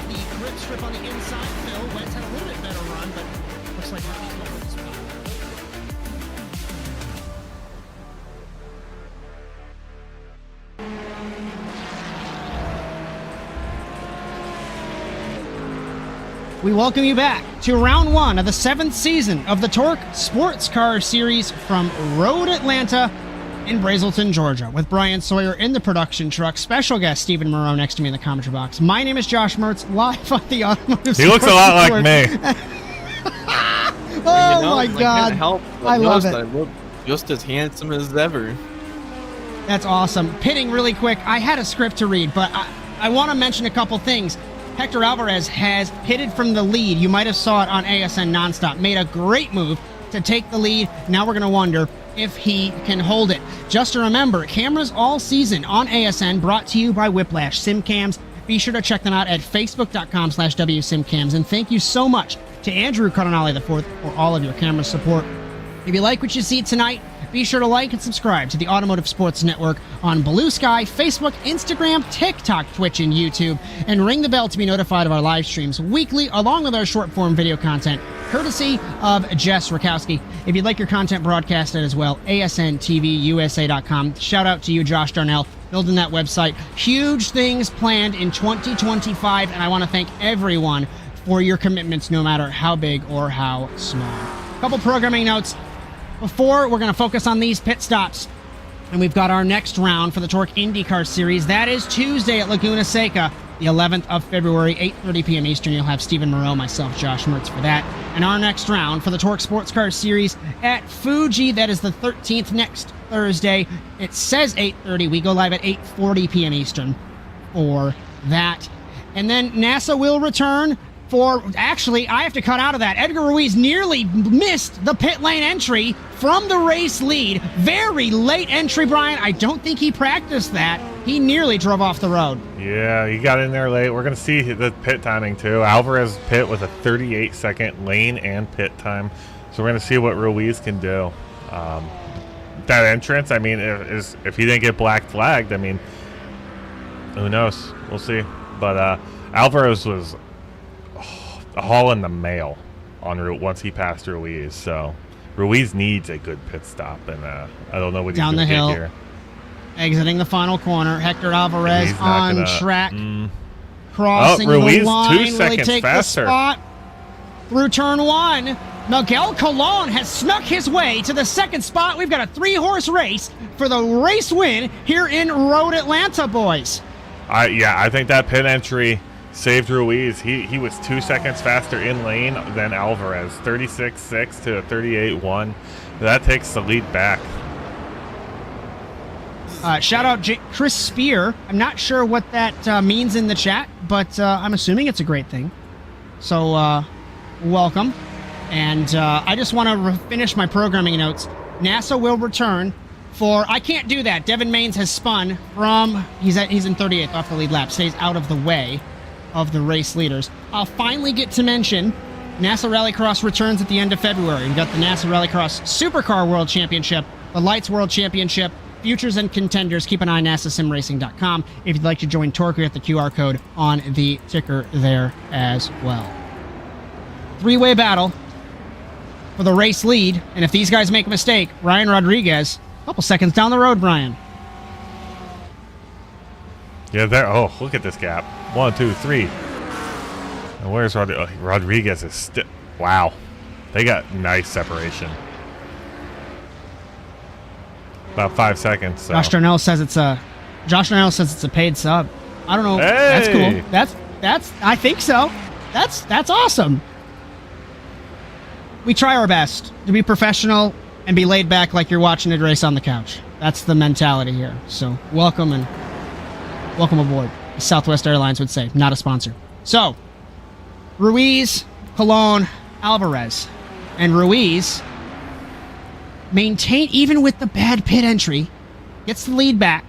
The grip strip on the inside, Phil. Wentz had a little bit better run, but looks like Ronnie's going this week. We welcome you back to round one of the 7th season of the TORQ Sports Car Series from Road Atlanta in Brazelton, Georgia, with Bryan Sawyer in the production truck, special guest Stephen Moreau next to me in the commentary box. My name is Josh Mertz, live on the Automotive He looks a lot like me. Oh You know, my can't God. help but I love notice it. that I look just as handsome as ever. That's awesome. Pitting really quick. I had a script to read, but I want to mention a couple things. Hector Alvarez has pitted from the lead. You might have saw it on ASN Nonstop. Made a great move to take the lead. Now we're going to wonder, if he can hold it. Just to remember, cameras all season on ASN, brought to you by Whiplash SimCams. Be sure to check them out at facebook.com/WSimCams. And thank you so much to Andrew Cardinale IV for all of your camera support. If you like what you see tonight, be sure to like and subscribe to the Automotive Sports Network on Blue Sky, Facebook, Instagram, TikTok, Twitch, and YouTube, and ring the bell to be notified of our live streams weekly, along with our short-form video content, courtesy of Jess Rakowski. If you'd like your content broadcasted as well, ASNTVUSA.com. Shout out to you, Josh Darnell, building that website. Huge things planned in 2025, and I want to thank everyone for your commitments, no matter how big or how small. Couple programming notes before we're going to focus on these pit stops. And we've got our next round for the TORQ IndyCar Series. That is Tuesday at Laguna Seca, the 11th of February, 8:30 p.m. Eastern. You'll have Stephen Moreau, myself, Josh Mertz for that. And our next round for the TORQ Sports Car Series at Fuji. That is the 13th, next Thursday. It says 8:30. We go live at 8:40 p.m. Eastern for that. And then NASA will return for, actually, I have to cut out of that. Edgar Ruiz nearly missed the pit lane entry from the race lead. Very late entry, Brian. I don't think he practiced that. He nearly drove off the road. Yeah, he got in there late. We're going to see the pit timing, too. Alvarez pit with a 38-second lane and pit time. So we're going to see what Ruiz can do. That entrance, I mean, if he didn't get black flagged, I mean, who knows? We'll see. But Alvarez was hauling the mail en route once he passed Ruiz. So Ruiz needs a good pit stop, and I don't know what down he's the going to hill, get here. Exiting the final corner. Hector Alvarez on track, crossing Ruiz, the line. 2 Will he seconds take faster. the spot through turn one? Miguel Colon has snuck his way to the second spot. We've got a 3-horse race for the race win here in Road Atlanta, boys. I think that pit entry saved Ruiz. He was 2 seconds faster in lane than Alvarez. 36.6 to 38.1. That takes the lead back. Shout out Chris Spear. I'm not sure what that means in the chat, but I'm assuming it's a great thing. So welcome. And I just want to finish my programming notes. NASA will return for, I can't do that. Devin Maines has spun from, he's in 38th off the lead lap, stays out of the way of the race leaders. I'll finally get to mention NASA Rallycross returns at the end of February. We've got the NASA Rallycross Supercar World Championship, the Lights World Championship, Futures and Contenders. Keep an eye on NASASimRacing.com if you'd like to join TORQ. We got the QR code on the ticker there as well. 3-way battle for the race lead, and if these guys make a mistake, Ryan Rodriguez, a couple seconds down the road, Brian. Yeah, there. Oh, look at this gap. 1, 2, 3. And where's Rodriguez? Is still. Wow, they got nice separation. About 5 seconds. So. Josh Darnell says it's a paid sub. I don't know. Hey! That's cool. That's. I think so. That's awesome. We try our best to be professional and be laid back like you're watching a race on the couch. That's the mentality here. So welcome and welcome aboard, as Southwest Airlines would say. Not a sponsor. So, Ruiz, Colon, Alvarez. And Ruiz even with the bad pit entry, gets the lead back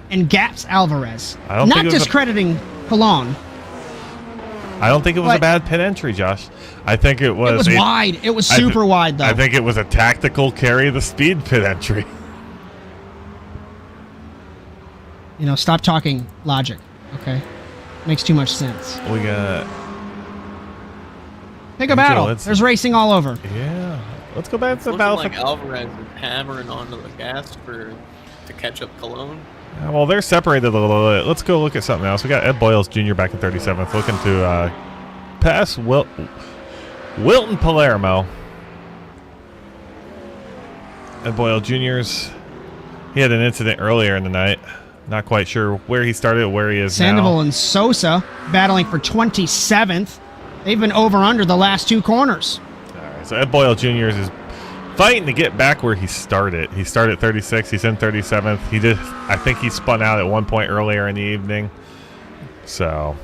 and gaps Alvarez. Not discrediting Colon. I don't think it was a bad pit entry, Josh. I think it was... It was wide. It was super wide, though. I think it was a tactical carry the speed pit entry. You know, stop talking logic, okay? Makes too much sense. We got... Pick a battle. There's racing all over. Yeah. Let's go back to the It's battle. looking like Alvarez is hammering onto the gas to catch up Cologne. Well, they're separated a little bit. Let's go look at something else. We got Ed Boyles Jr. back in 37th, looking to pass Wilton Palermo. Ed Boyle Jr.'s, he had an incident earlier in the night. Not quite sure where he started, where he is Sandoval now. and Sosa battling for 27th. They've been over-under the last 2 corners. All right, so Ed Boyle Jr. is fighting to get back where he started. He started 36. He's in 37th. I think he spun out at one point earlier in the evening. So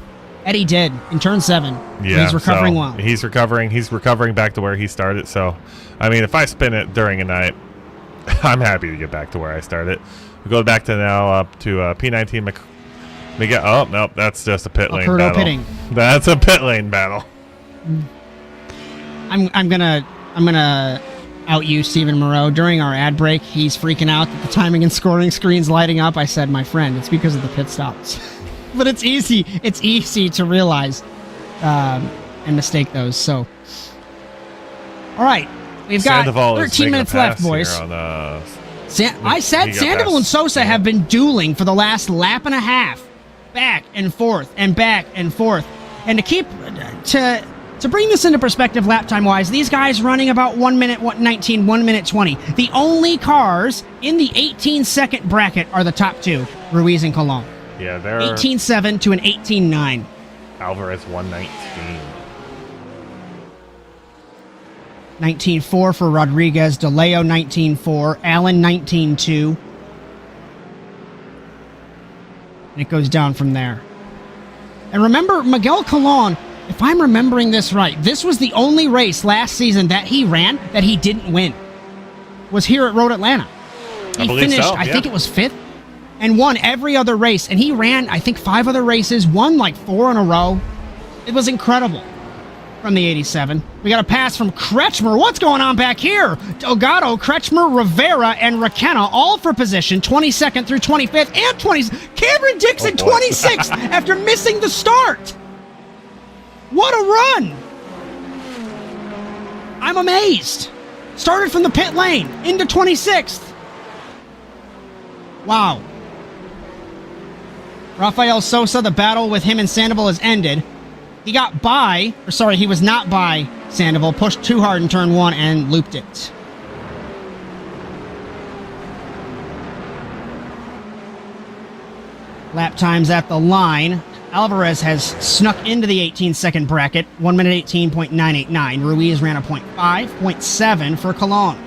Eddie did in turn 7. Yeah, he's recovering so well. He's recovering back to where he started. So, I mean, if I spin it during a night, I'm happy to get back to where I started. We go back to now up to P19 Miguel. Oh, nope, that's just a pit lane battle. Pitting. That's a pit lane battle. I'm gonna out you, Stephen Moreau. During our ad break, he's freaking out that the timing and scoring screen's lighting up. I said, my friend, it's because of the pit stops. But it's easy to realize and mistake those. So, all right, we've got Sandoval 13 minutes left, boys. On, I said Sandoval and Sosa have been dueling for the last lap and a half, back and forth and back and forth. And to bring this into perspective lap time wise, these guys running about 1 minute 19, 1 minute 20. The only cars in the 18-second bracket are the top two, Ruiz and Colon. Yeah, they're 18.7 to an 18.9. Alvarez 119. 19.4 for Rodriguez, DeLeo 19.4, Allen 19.2. And it goes down from there. And remember, Miguel Colon, if I'm remembering this right, this was the only race last season that he ran that he didn't win. Was here at Road Atlanta. He finished, so, I think it was 5th, and won every other race. And he ran, I think, 5 other races, won like 4 in a row. It was incredible from the 87. We got a pass from Kretchmer. What's going on back here? Delgado, Kretchmer, Rivera, and Raquena all for position, 22nd through 25th, and 20th. Cameron Dixon, 26th, after missing the start. What a run! I'm amazed. Started from the pit lane into 26th. Wow. Rafael Sosa, the battle with him and Sandoval has ended. He got by, or sorry, he was not by Sandoval, pushed too hard in turn 1 and looped it. Lap times at the line. Alvarez has snuck into the 18-second bracket, 1 minute 18.989. Ruiz ran a 0.7 for Colon.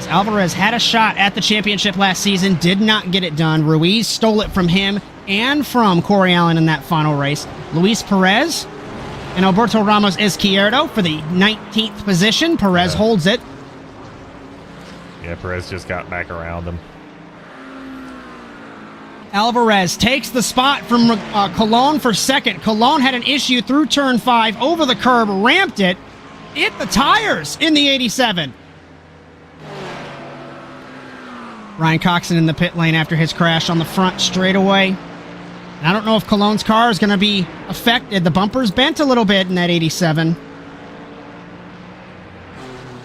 Alvarez had a shot at the championship last season, did not get it done. Ruiz stole it from him and from Corey Allen in that final race. Luis Perez and Alberto Ramos Izquierdo for the 19th position. Perez holds it. Yeah, Perez just got back around him. Alvarez takes the spot from Colon for second. Colon had an issue through turn 5, over the curb, ramped it, hit the tires in the 87. Ryan Coxon in the pit lane after his crash on the front straightaway. And I don't know if Colon's car is going to be affected. The bumper's bent a little bit in that 87.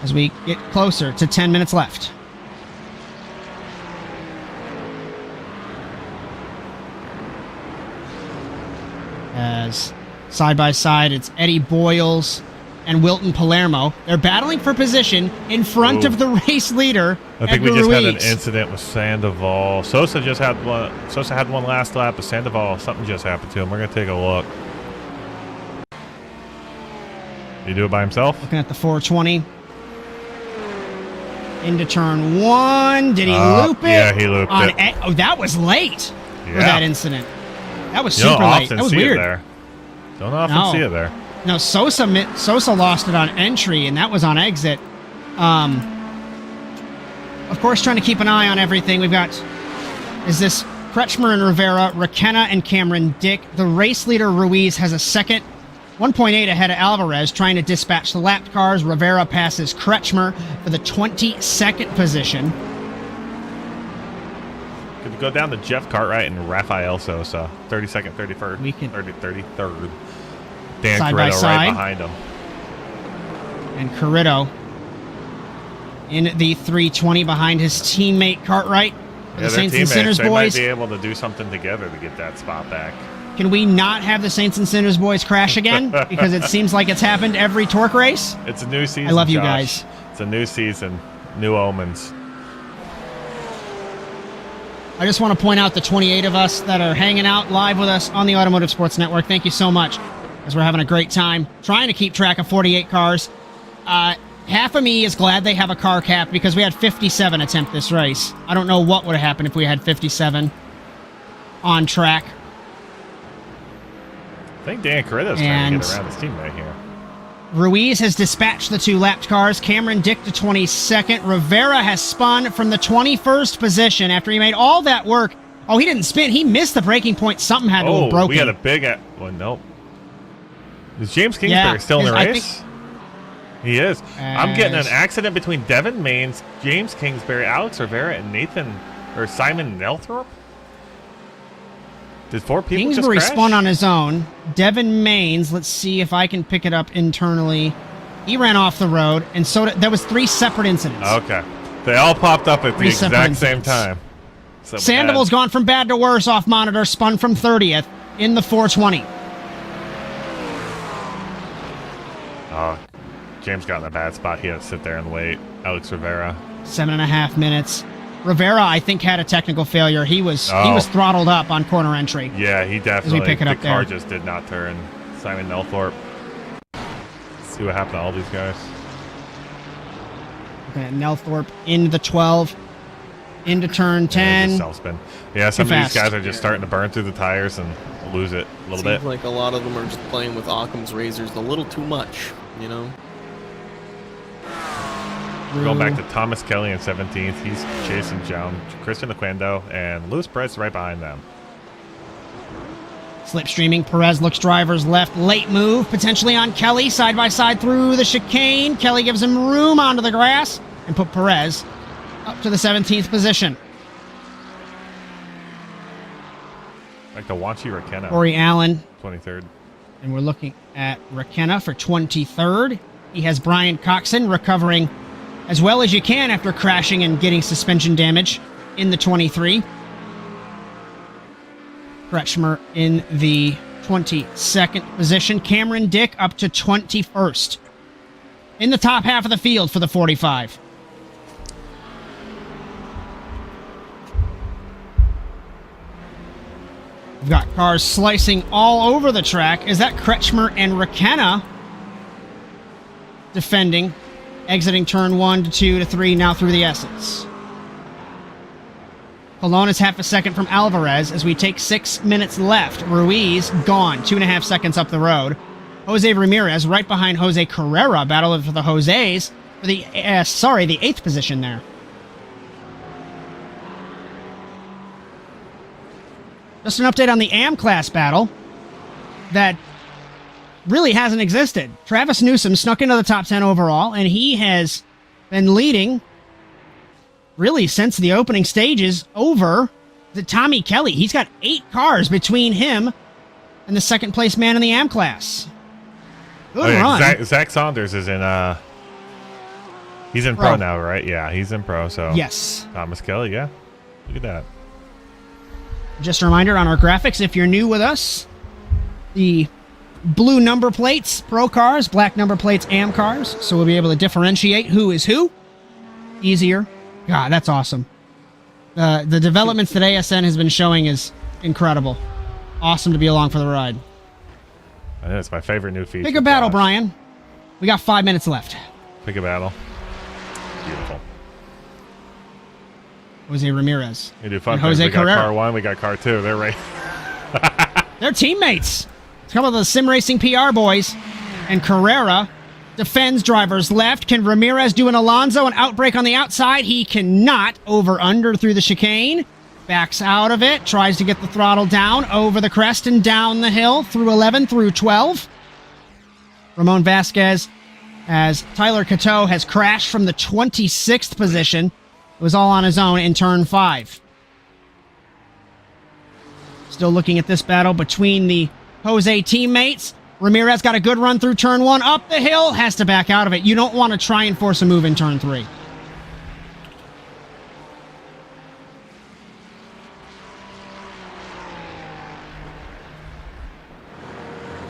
As we get closer to 10 minutes left. As side by side, it's Eddie Boyles and Wilton Palermo. They're battling for position in front of the race leader. I think Edgar we just Ruiz. had an incident with Sandoval. Sosa had one last lap, but Sandoval, something just happened to him. We're going to take a look. Did he do it by himself? Looking at the 420. Into turn 1. Did he loop it? Yeah, he looped it. Oh, that was late for that incident. That was You don't super late. often That was see weird. it there. Don't often see it there. No, Sosa lost it on entry, and that was on exit. Of course, trying to keep an eye on everything. We've got, is this Kretchmer and Rivera, Raquena and Cameron Dick. The race leader, Ruiz, has a second, 1.8 ahead of Alvarez, trying to dispatch the lapped cars. Rivera passes Kretchmer for the 22nd position. Could go down to Jeff Cartwright and Rafael Sosa. 32nd, 31st, We can- 33rd. Dan Side by Corretto side. right behind him. And Corretto in the 320 behind his teammate Cartwright. Yeah, The they're Saints and teammates. Sinners They boys. might be able to do something together to get that spot back. Can we not have the Saints and Sinners boys crash again? Because it seems like it's happened every TORQ race. It's a new season, I love you Josh. guys. It's a new season. New omens. I just want to point out the 28 of us that are hanging out live with us on the Automotive Sports Network. Thank you so much, as we're having a great time trying to keep track of 48 cars. Half of me is glad they have a car cap because we had 57 attempt this race. I don't know what would have happened if we had 57 on track. I think Dan Corretto's trying to get around his teammate here. Ruiz has dispatched the 2 lapped cars. Cameron Dick to 22nd. Rivera has spun from the 21st position after he made all that work. Oh, he didn't spin. He missed the braking point. Something had to have broken. We had a big... Well, nope. Is James Kingsbury still in the race? He is. I'm getting an accident between Devin Maines, James Kingsbury, Alex Rivera, and Simon Nelthorpe. Did 4 people Kingsbury just crash? spun on his own. Devin Maines, let's see if I can pick it up internally. He ran off the road, and so there was 3 separate incidents. Okay. They all popped up at the exact same time. So Sandoval's gone from bad to worse off monitor, spun from 30th in the 420. James got in a bad spot. He had to sit there and wait. Alex Rivera. 7.5 minutes. Rivera, I think, had a technical failure. He was throttled up on corner entry. Yeah, he definitely. As we pick it up the car there. just did not turn. Simon Nelthorpe. See what happened to all these guys. Okay, Nelthorpe into the 12, into turn 10. Self-spin. Yeah, some of these guys are just starting to burn through the tires and lose it a little bit. Seems like a lot of them are just playing with Occam's razors a little too much, you know? We're going back to Thomas Kelly in 17th. He's chasing down Christian Oquendo and Luis Perez right behind them. Slipstreaming, Perez looks drivers left. Late move, potentially on Kelly. Side by side through the chicane. Kelly gives him room onto the grass and put Perez up to the 17th position. Like the Wanchi Raquena. Corey Allen. 23rd. And we're looking at Raquena for 23rd. He has Bryan Coxon recovering as well as you can after crashing and getting suspension damage in the 23. Kretchmer in the 22nd position. Cameron Dick up to 21st. In the top half of the field for the 45. We've got cars slicing all over the track. Is that Kretchmer and Raquena defending? Exiting turn 1 to 2 to 3, now through the S's. Colon is half a second from Alvarez as we take 6 minutes left. Ruiz gone, 2.5 seconds up the road. Jose Ramirez right behind Jose Carrera, battling for the Jose's for the 8th position there. Just an update on the AM class battle that really hasn't existed. Travis Newsom snuck into the top 10 overall, and he has been leading really since the opening stages over the Tommy Kelly. He's got 8 cars between him and the second place man in the AM class. Good run. Zach Saunders is in he's in pro now, right? Yeah, he's in pro, so yes. Thomas Kelly, yeah. Look at that. Just a reminder on our graphics, if you're new with us, the blue number plates, pro cars, black number plates, AM cars. So we'll be able to differentiate who is who. Easier. God, that's awesome. The developments that ASN has been showing is incredible. Awesome to be along for the ride. I know, it's my favorite new feature. Pick a battle, Bryan. We got 5 minutes left. Pick a battle. Beautiful. Jose Ramirez. You do fun and things. Jose We got Carrera. car 1, we got car 2. They're right. They're teammates. It's a couple of the sim racing PR boys. And Carrera defends drivers left. Can Ramirez do an Alonso, an outbreak on the outside? He cannot. Over under through the chicane. Backs out of it. Tries to get the throttle down over the crest and down the hill through 11 through 12. Ramon Vasquez, as Tyler Cateau has crashed from the 26th position. It was all on his own in turn 5. Still looking at this battle between the Jose teammates. Ramirez got a good run through turn 1. Up the hill. Has to back out of it. You don't want to try and force a move in turn 3.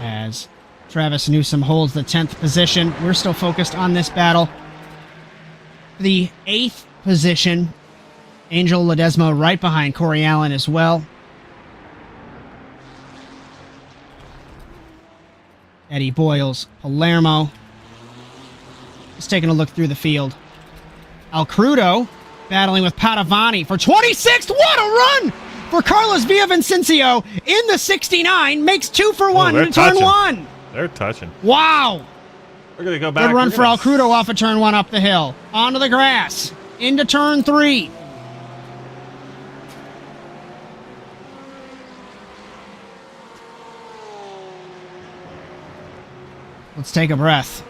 As Travis Newsom holds the 10th position. We're still focused on this battle. The 8th position. Angel Ledesma right behind Corey Allen as well. Eddie Boyles, Palermo. Just taking a look through the field. Al Crudo battling with Padovani for 26th. What a run for Carlos Villavicencio in the 69. Makes 2 for 1 in turn 1. They're touching. Wow. We're going to go back. Good run We're for gonna- Alcrudo off of turn 1 up the hill. Onto the grass. Into turn 3. Let's take a breath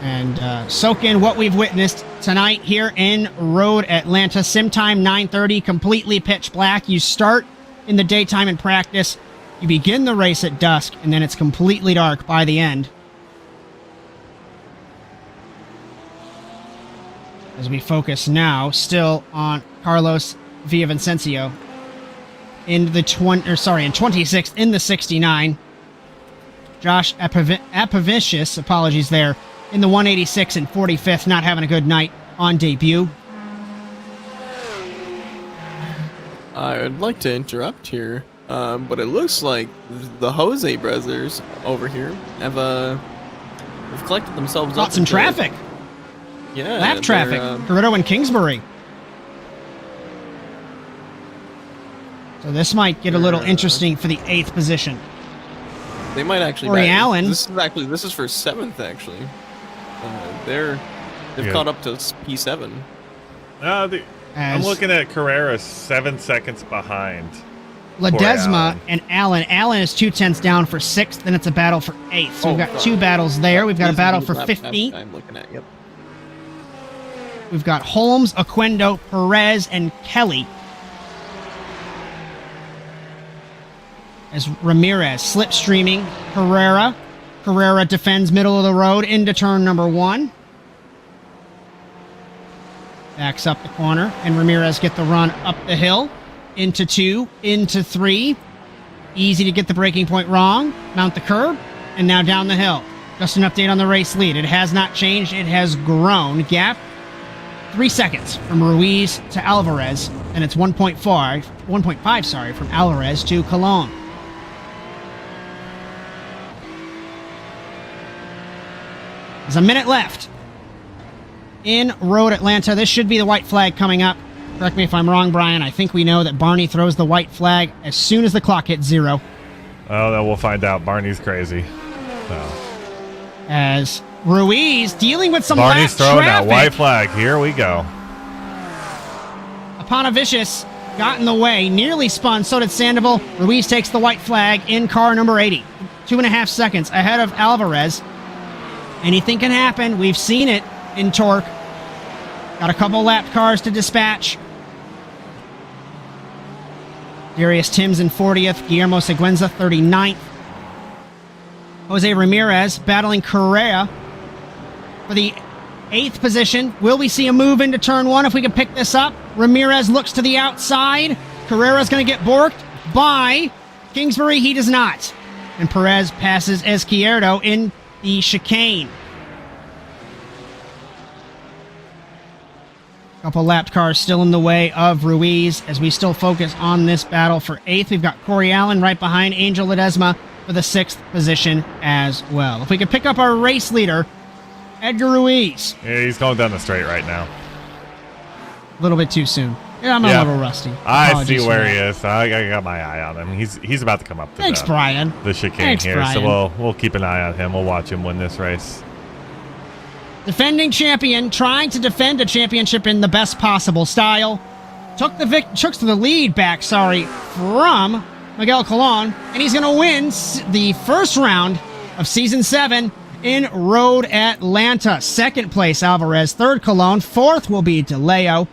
and soak in what we've witnessed tonight here in Road Atlanta. Sim time 9:30, completely pitch black. You start in the daytime in practice. You begin the race at dusk, and then it's completely dark by the end. As we focus now, still on Carlos Villavicencio in the 26th in the 69. Josh Apavicius, apologies there, in the 186 and 45th, not having a good night on debut. I'd like to interrupt here, but it looks like the Jose brothers over here have collected themselves Got up. some into- traffic. Yeah. Lap traffic. they're, Corritto and Kingsbury. So this might get a little interesting for the 8th position. They might actually. Corey Allen. This is for 7th actually. They've Yeah. caught up to P7. I'm As looking at Carrera 7 seconds behind. Ledesma Allen. and Allen. Allen is 2/10 down for 6th, and it's a battle for 8th. So we've got sorry. 2 battles there. We've got a This is battle the for lap 15th. I'm looking at. Yep. We've got Holmes, Oquendo, Perez, and Kelly. As Ramirez slipstreaming Carrera. Carrera defends middle of the road into turn number 1. Backs up the corner, and Ramirez get the run up the hill. Into 2, into 3. Easy to get the breaking point wrong. Mount the curb, and now down the hill. Just an update on the race lead. It has not changed. It has grown. Gap 3 seconds from Ruiz to Alvarez, and it's 1.5, from Alvarez to Colon. There's a minute left in Road Atlanta. This should be the white flag coming up. Correct me if I'm wrong, Brian. I think we know that Barney throws the white flag as soon as the clock hits 0. Oh, then we'll find out. Barney's crazy. So. As Ruiz dealing with some Barney's lap throwing that traffic. white flag. Here we go. Aponavicius got in the way, nearly spun. So did Sandoval. Ruiz takes the white flag in car number 80. 2.5 seconds ahead of Alvarez. Anything can happen. We've seen it in TORQ. Got a couple lap cars to dispatch. Darius Timms in 40th. Guillermo Seguenza 39th. Jose Ramirez battling Correa for the 8th position. Will we see a move into turn 1 if we can pick this up? Ramirez looks to the outside. Carrera's going to get borked by Kingsbury. He does not. And Perez passes Izquierdo in the chicane. Couple lapped cars still in the way of Ruiz as we still focus on this battle for 8th. We've got Corey Allen right behind Angel Ledesma for the 6th position as well. If we could pick up our race leader, Edgar Ruiz. Yeah, he's going down the straight right now. A little bit too soon. Yeah, I'm a little rusty. I Apologies see for where that. he is. I got my eye on him. He's about to come up to Thanks, Brian. the chicane Thanks, here, Brian. so we'll keep an eye on him. We'll watch him win this race. Defending champion, trying to defend a championship in the best possible style. Took the lead back, from Miguel Colon, and he's going to win the first round of Season 7 in Road Atlanta. 2nd place, Alvarez. 3rd, Colon. 4th will be DeLeo.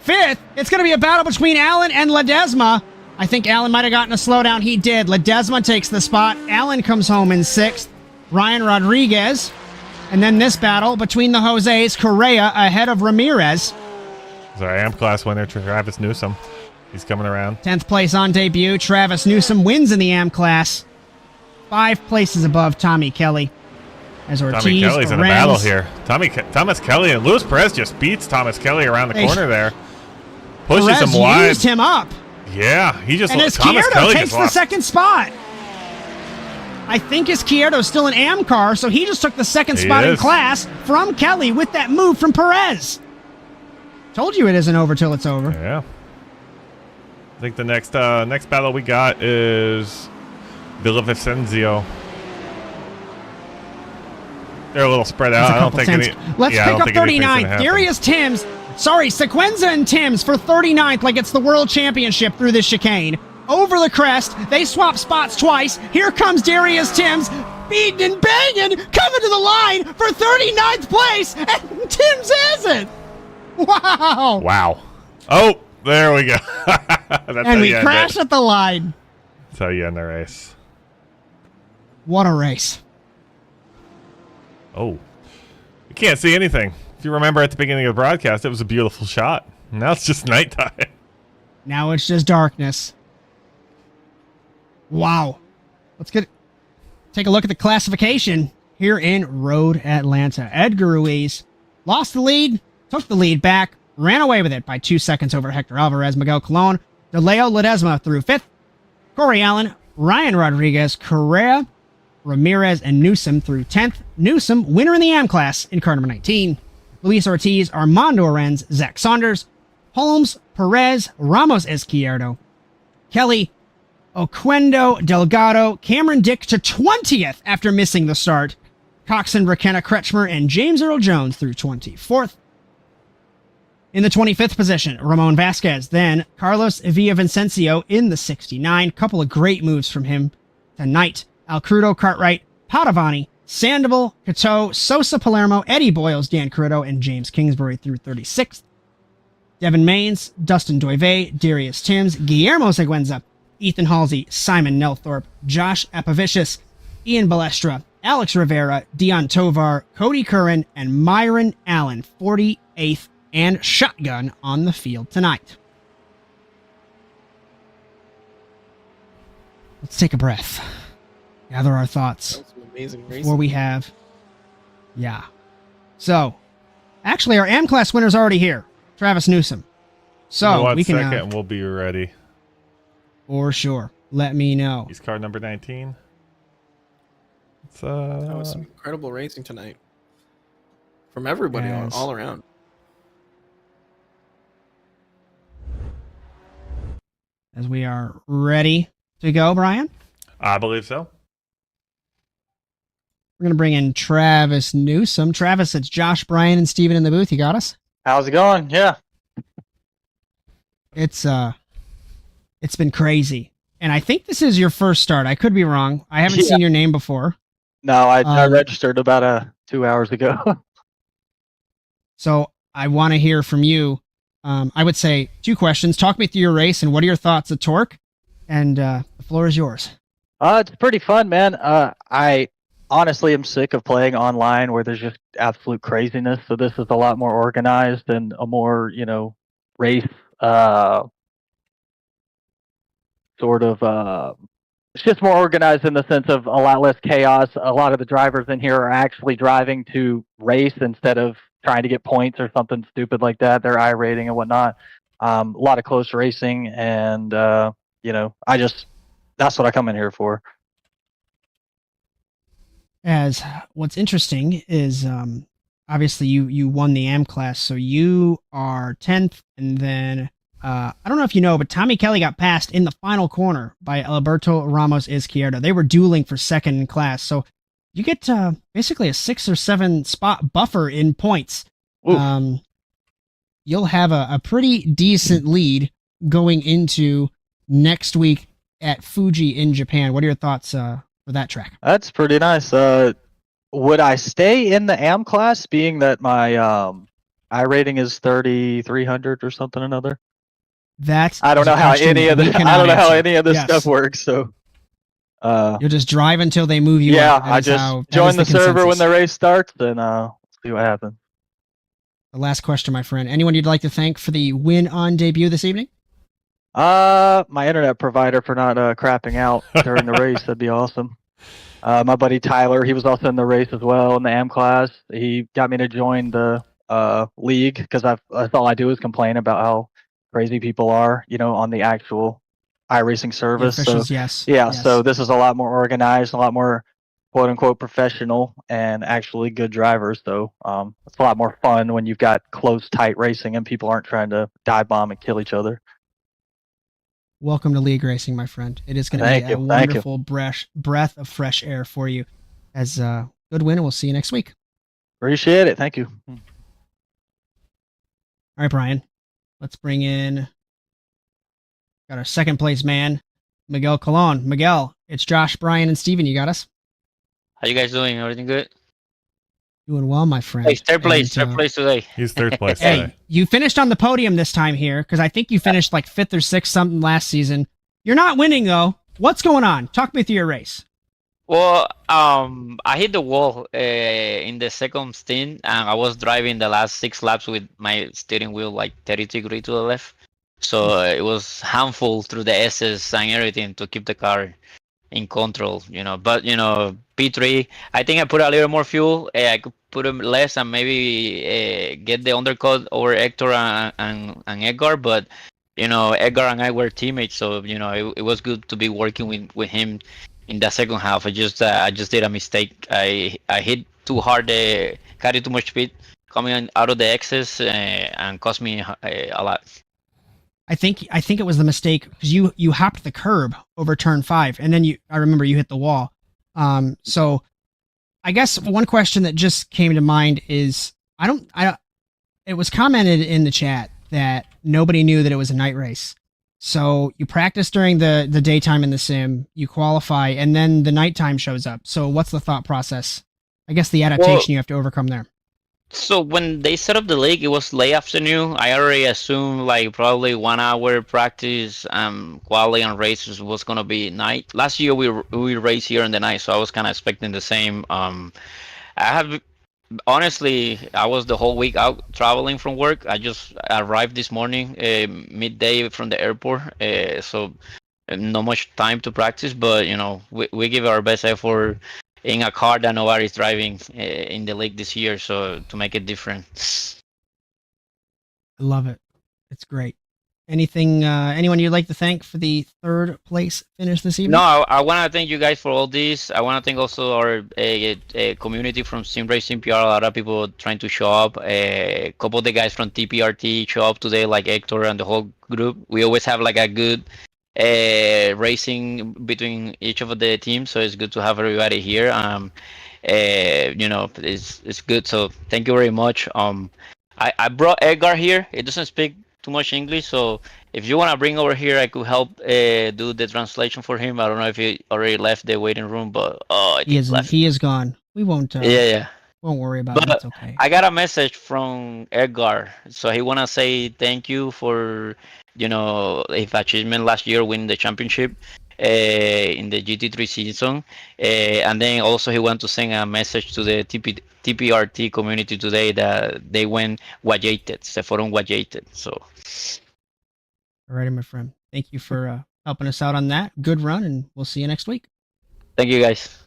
5th, it's going to be a battle between Allen and Ledesma. I think Allen might have gotten a slowdown. He did. Ledesma takes the spot. Allen comes home in 6th. Ryan Rodriguez. And then this battle between the Jose's, Correa ahead of Ramirez. It's our AM class winner, Travis Newsom. He's coming around. 10th place on debut. Travis Newsom wins in the AM class. 5 places above Tommy Kelly. As Ortiz, Tommy Kelly's in a Lorenz, battle here. Thomas Kelly and Luis Perez just beats Thomas Kelly around the corner there. Pushes Perez him wide. used him up. Yeah, he just And Thomas Izquierdo Kelly takes just the lost. 2nd spot. I think Izquierdo's still an AM car, so he just took the 2nd spot in is. class from Kelly with that move from Perez. Told you it isn't over till it's over. Yeah. I think the next battle we got is Villavicencio. They're a little spread There's out. a I don't couple think tenths. any. Let's yeah, I pick don't up think anything's gonna 39th. happen. Darius Timms. Sorry, Sequenza and Timms for 39th, like it's the world championship through this chicane. Over the crest, they swap spots twice. Here comes Darius Timms, beating and banging, coming to the line for 39th place, and Timms has it. Wow. Wow. Oh, there we go. That's how And we you end crash it. at the line. That's how you end the race. What a race. Oh. You can't see anything. If you remember at the beginning of the broadcast, it was a beautiful shot. Now it's just nighttime. Now it's just darkness. Wow. Let's take a look at the classification here in Road Atlanta. Edgar Ruiz lost the lead, took the lead back, ran away with it by 2 seconds over Hector Alvarez, Miguel Colon, DeLeo Ledesma through 5th, Corey Allen, Ryan Rodriguez, Correa, Ramirez, and Newsom through 10th. Newsom, winner in the AM class in car number 19. Luis Ortiz, Armando Arenz, Zach Saunders, Holmes, Perez, Ramos Izquierdo, Kelly, Oquendo, Delgado, Cameron Dick to 20th after missing the start. Coxon, Rakenna, Kretchmer, and James Earl Jones through 24th. In the 25th position, Ramon Vasquez, then Carlos Villavicencio in the 69. Couple of great moves from him tonight. Alcrudo, Cartwright, Padovani, Sandoval, Cato, Sosa Palermo, Eddie Boyles, Dan Carrito, and James Kingsbury through 36th. Devin Maines, Dustin Doive, Darius Timms, Guillermo Seguenza, Ethan Halsey, Simon Nelthorpe, Josh Apovicius, Ian Balestra, Alex Rivera, Dion Tovar, Cody Curran, and Myron Allen, 48th and shotgun on the field tonight. Let's take a breath. Gather our thoughts. That was an amazing race. Before we have... Yeah. So, actually, our AM class winner's already here. Travis Newsom. So, You know what? we can... Second, we'll be ready. For sure. Let me know. He's car number 19. It's, That was some incredible racing tonight. From everybody Yes. all around. As we are ready to go, Brian, I believe so. we're going to bring in Travis Newsom. Travis, it's Josh, Brian, and Steven in the booth. You got us? How's it going? Yeah. It's been crazy. And I think this is your first start. I could be wrong. I haven't Yeah. seen your name before. No, I Um, registered about 2 hours ago. So I want to hear from you. I would say 2 questions. Talk me through your race and what are your thoughts of TORQ? And the floor is yours. It's pretty fun, man. I honestly am sick of playing online where there's just absolute craziness. So this is a lot more organized and a more, race sort of. It's just more organized in the sense of a lot less chaos. A lot of the drivers in here are actually driving to race instead of trying to get points or something stupid like that. They're I-rating and whatnot. A lot of close racing, and that's what I come in here for. As what's interesting is obviously you won the AM class, so you are 10th, and then I don't know if you know, but Tommy Kelly got passed in the final corner by Alberto Ramos Izquierdo. They were dueling for second in class, so you get basically a 6 or 7 spot buffer in points. Oof. You'll have a pretty decent lead going into next week at Fuji in Japan. What are your thoughts for that track? That's pretty nice. Would I stay in the AM class, being that my I rating is 3,300 or something or another? That's I don't a know how question any of we this. I cannot don't know how answer. any of this Yes. stuff works. So, You'll just drive until they move you. yeah, up. That I is just how- that join is the server when consensus. the race starts, and see what happens. The last question, my friend. Anyone you'd like to thank for the win on debut this evening? My internet provider for not crapping out during the race. That'd be awesome. My buddy Tyler, he was also in the race as well in the AM class. He got me to join the league because that's all I do is complain about how crazy people are, on the actual iRacing The service. So officials, yes. yeah, Yes. so this is a lot more organized, a lot more quote unquote professional, and actually good drivers. So it's a lot more fun when you've got close, tight racing and people aren't trying to dive bomb and kill each other. Welcome to League Racing, my friend. It is going to Thank be a you, thank you. wonderful breath of fresh air for you. As good win, and we'll see you next week. Appreciate it. Thank you. All right, Brian. Let's bring in. Got our second place man, Miguel Colon. Miguel, it's Josh, Brian, and Steven. You got us? How you guys doing? Everything good? Doing well, my friend. Hey, third place. And, Third place today. He's third place Hey, today. you finished on the podium this time here because I think you finished like 5th or 6th something last season. You're not winning though. What's going on? Talk me through your race. Well, I hit the wall in the second stint, and I was driving the last 6 laps with my steering wheel like 30 degrees to the left. So it was harmful through the S's and everything to keep the car in control, But P3, I think I put a little more fuel. I could put less and maybe get the undercut over Hector and Edgar. But Edgar and I were teammates, so it was good to be working with him in the second half. I just did a mistake. I hit too hard, carried too much speed coming out of the X's, and cost me a lot. I think it was the mistake because you hopped the curb over turn 5, and then I remember you hit the wall. So I guess one question that just came to mind is it was commented in the chat that nobody knew that it was a night race. So you practice during the daytime in the sim, you qualify, and then the nighttime shows up. So what's the thought process? I guess the adaptation you have to overcome there. So when they set up the league, it was late afternoon. I already assumed like probably 1 hour practice, quality and races was gonna be night. Last year we raced here in the night, so I was kind of expecting the same. Honestly, I was the whole week out traveling from work. I just arrived this morning, midday from the airport, so not much time to practice. But we give our best effort in a car that nobody's driving in the league this year, so to make it different. I love it. It's great. Anyone you'd like to thank for the 3rd place finish this evening? No, I want to thank you guys for all this. I want to thank also our community from Sim Racing PR. A lot of people trying to show up. A couple of the guys from TPRT show up today, like Hector and the whole group. We always have like a good racing between each of the teams, so it's good to have everybody here. It's good. So thank you very much. I brought Edgar here. He doesn't speak too much English, so if you want to bring over here, I could help do the translation for him. I don't know if he already left the waiting room, but he is gone. We won't. Won't worry about it. It's okay. I got a message from Edgar, so he wanna say thank you for his achievement last year, winning the championship in the GT3 season, and then also he want to send a message to the TPRT community today that they went guayated, se fueron guayated. So, all right, my friend. Thank you for helping us out on that. Good run, and we'll see you next week. Thank you, guys.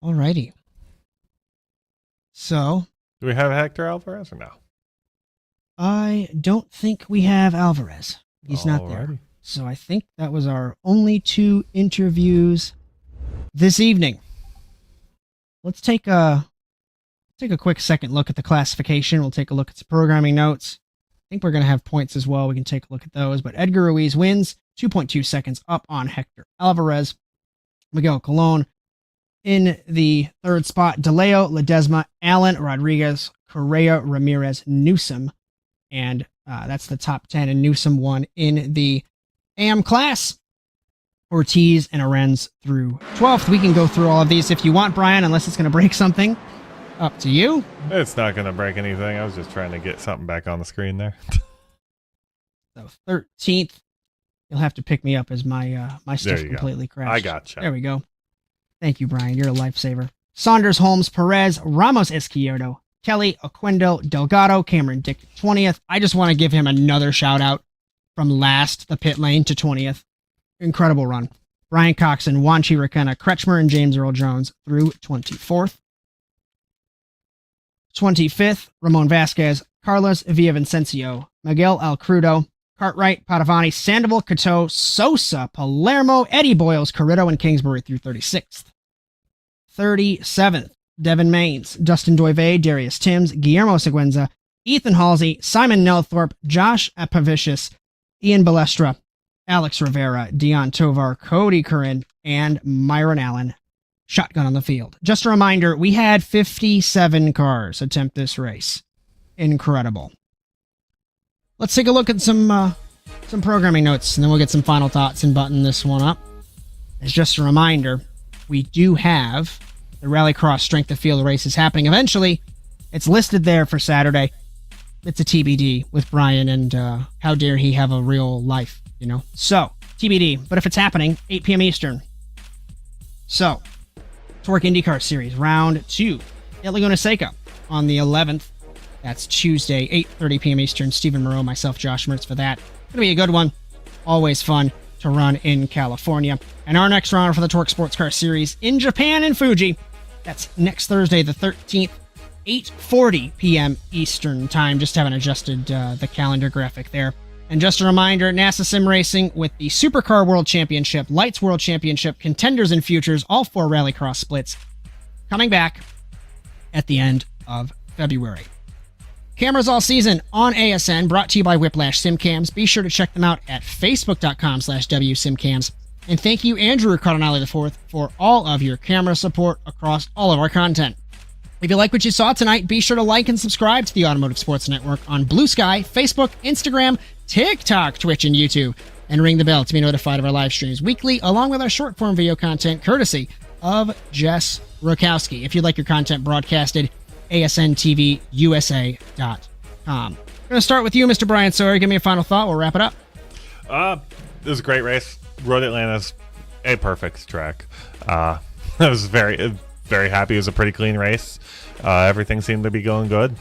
Alrighty. So, do we have Hector Alvarez or no? I don't think we have Alvarez. He's not there. So I think that was our only 2 interviews this evening. Let's take a quick second look at the classification. We'll take a look at the programming notes. I think we're going to have points as well. We can take a look at those. But Edgar Ruiz wins, 2.2 seconds up on Hector Alvarez. Miguel Colon in the 3rd spot. DeLeo, Ledesma, Allen, Rodriguez, Correa, Ramirez, Newsom. And that's the top 10. And Newsom won in the AM class. Ortiz and Arens through 12th. We can go through all of these if you want, Brian, unless it's going to break something. Up to you. It's not going to break anything. I was just trying to get something back on the screen there. So 13th. You'll have to pick me up as my stuff completely crashed. I gotcha. There we go. Thank you, Brian. You're a lifesaver. Saunders, Holmes, Perez, Ramos, Izquierdo, Kelly, Oquendo, Delgado, Cameron Dick 20th. I just want to give him another shout out from last the pit lane to 20th. Incredible run. Brian Coxon, Wanchi Rakenna, Kretchmer, and James Earl Jones through 24th. 25th, Ramon Vasquez, Carlos Villavicencio, Miguel Alcrudo, Cartwright, Padavani, Sandoval, Cato, Sosa, Palermo, Eddie Boyles, Corritto, and Kingsbury through 36th. 37th, Devin Maines, Dustin Doive, Darius Timms, Guillermo Seguenza, Ethan Halsey, Simon Nelthorpe, Josh Apavicius, Ian Balestra, Alex Rivera, Dion Tovar, Cody Curran, and Myron Allen shotgun on the field. Just a reminder, we had 57 cars attempt this race. Incredible. Let's take a look at some programming notes, and then we'll get some final thoughts and button this one up. As just a reminder, we do have the Rallycross Strength of Field races happening eventually. It's listed there for Saturday. It's a TBD with Bryan, and how dare he have a real life, you know? So, TBD. But if it's happening, 8 p.m. Eastern. So, TORQ IndyCar Series, Round 2 at Laguna Seca on the 11th. That's Tuesday, 8:30 p.m. Eastern. Stephen Moreau, myself, Josh Mertz for that. Going to be a good one. Always fun to run in California. And our next round for the TORQ Sports Car Series in Japan and Fuji. That's next Thursday, the 13th, 8:40 p.m. Eastern Time. Just haven't adjusted the calendar graphic there. And just a reminder, NASA Sim Racing with the Supercar World Championship, Lights World Championship, Contenders and Futures, all 4 Rallycross splits, coming back at the end of February. Cameras all season on ASN, brought to you by Whiplash SimCams. Be sure to check them out at facebook.com/WSimCams. And thank you, Andrew Cardinale IV, for all of your camera support across all of our content. If you like what you saw tonight, be sure to like and subscribe to the Automotive Sports Network on Blue Sky, Facebook, Instagram, TikTok, Twitch, and YouTube. And ring the bell to be notified of our live streams weekly, along with our short-form video content courtesy of Jess Rokowski. If you'd like your content broadcasted, ASNTVUSA.com. We're going to start with you, Mr. Bryan Sawyer. Give me a final thought. We'll wrap it up. It was a great race. Road Atlanta's a perfect track. I was very happy. It was a pretty clean race. Everything seemed to be going good.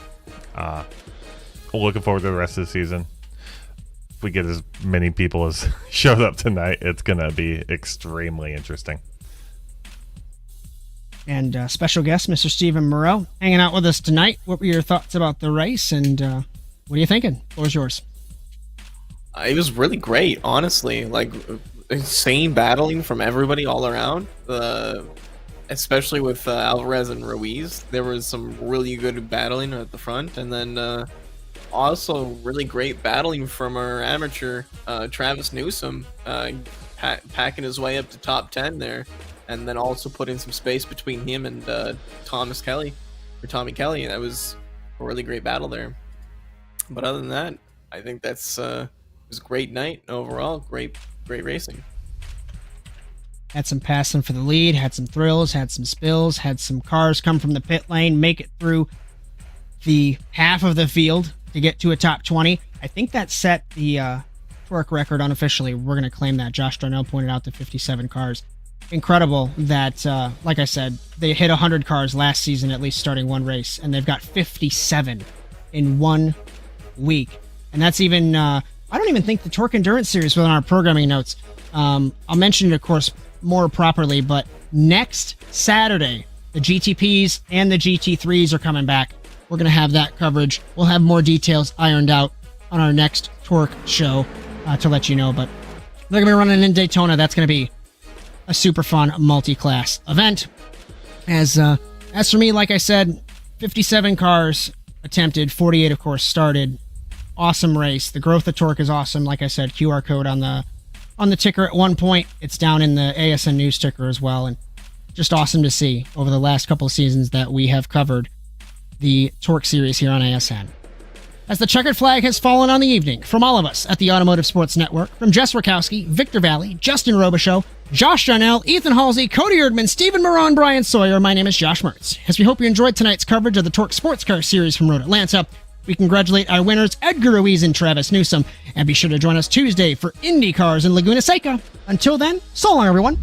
Looking forward to the rest of the season. If we get as many people as showed up tonight, it's going to be extremely interesting. And special guest, Mr. Stephen Moreau, hanging out with us tonight. What were your thoughts about the race, and what are you thinking? The floor's yours. It was really great, honestly. Like, insane battling from everybody all around. Especially with Alvarez and Ruiz. There was some really good battling at the front, and then also really great battling from our amateur Travis Newsom, packing his way up to top 10 there, and then also putting some space between him and Tommy Kelly. That was a really great battle there. But other than that, I think it was a great night overall. Great racing. Had some passing for the lead, had some thrills, had some spills, had some cars come from the pit lane, make it through the half of the field to get to a top 20. I think that set the TORQ record unofficially. We're going to claim that. Josh Darnell pointed out the 57 cars. Incredible that, like I said, they hit 100 cars last season, at least starting one race, and they've got 57 in 1 week. And that's even, I don't even think the TORQ Endurance Series was on our programming notes. I'll mention it, of course, more properly, but next Saturday, the GTPs and the GT3s are coming back. We're going to have that coverage. We'll have more details ironed out on our next TORQ show to let you know, but they're going to be running in Daytona. That's going to be a super fun multi-class event. As for me, like I said, 57 cars attempted, 48 of course started. Awesome race. The growth of TORQ is awesome. Like I said, QR code on the ticker at one point. It's down in the ASN News ticker as well, and just awesome to see over the last couple of seasons that we have covered the TORQ series here on ASN. As the checkered flag has fallen on the evening, from all of us at the Automotive Sports Network, from Jess Rakowski, Victor Valley, Justin Robichaux, Josh Jarnell, Ethan Halsey, Cody Erdman, Stephen Moreau, and Bryan Sawyer, my name is Josh Mertz. As we hope you enjoyed tonight's coverage of the TORQ Sports Car Series from Road Atlanta, we congratulate our winners Edgar Ruiz and Travis Newsom, and be sure to join us Tuesday for Indy Cars in Laguna Seca. Until then, so long everyone.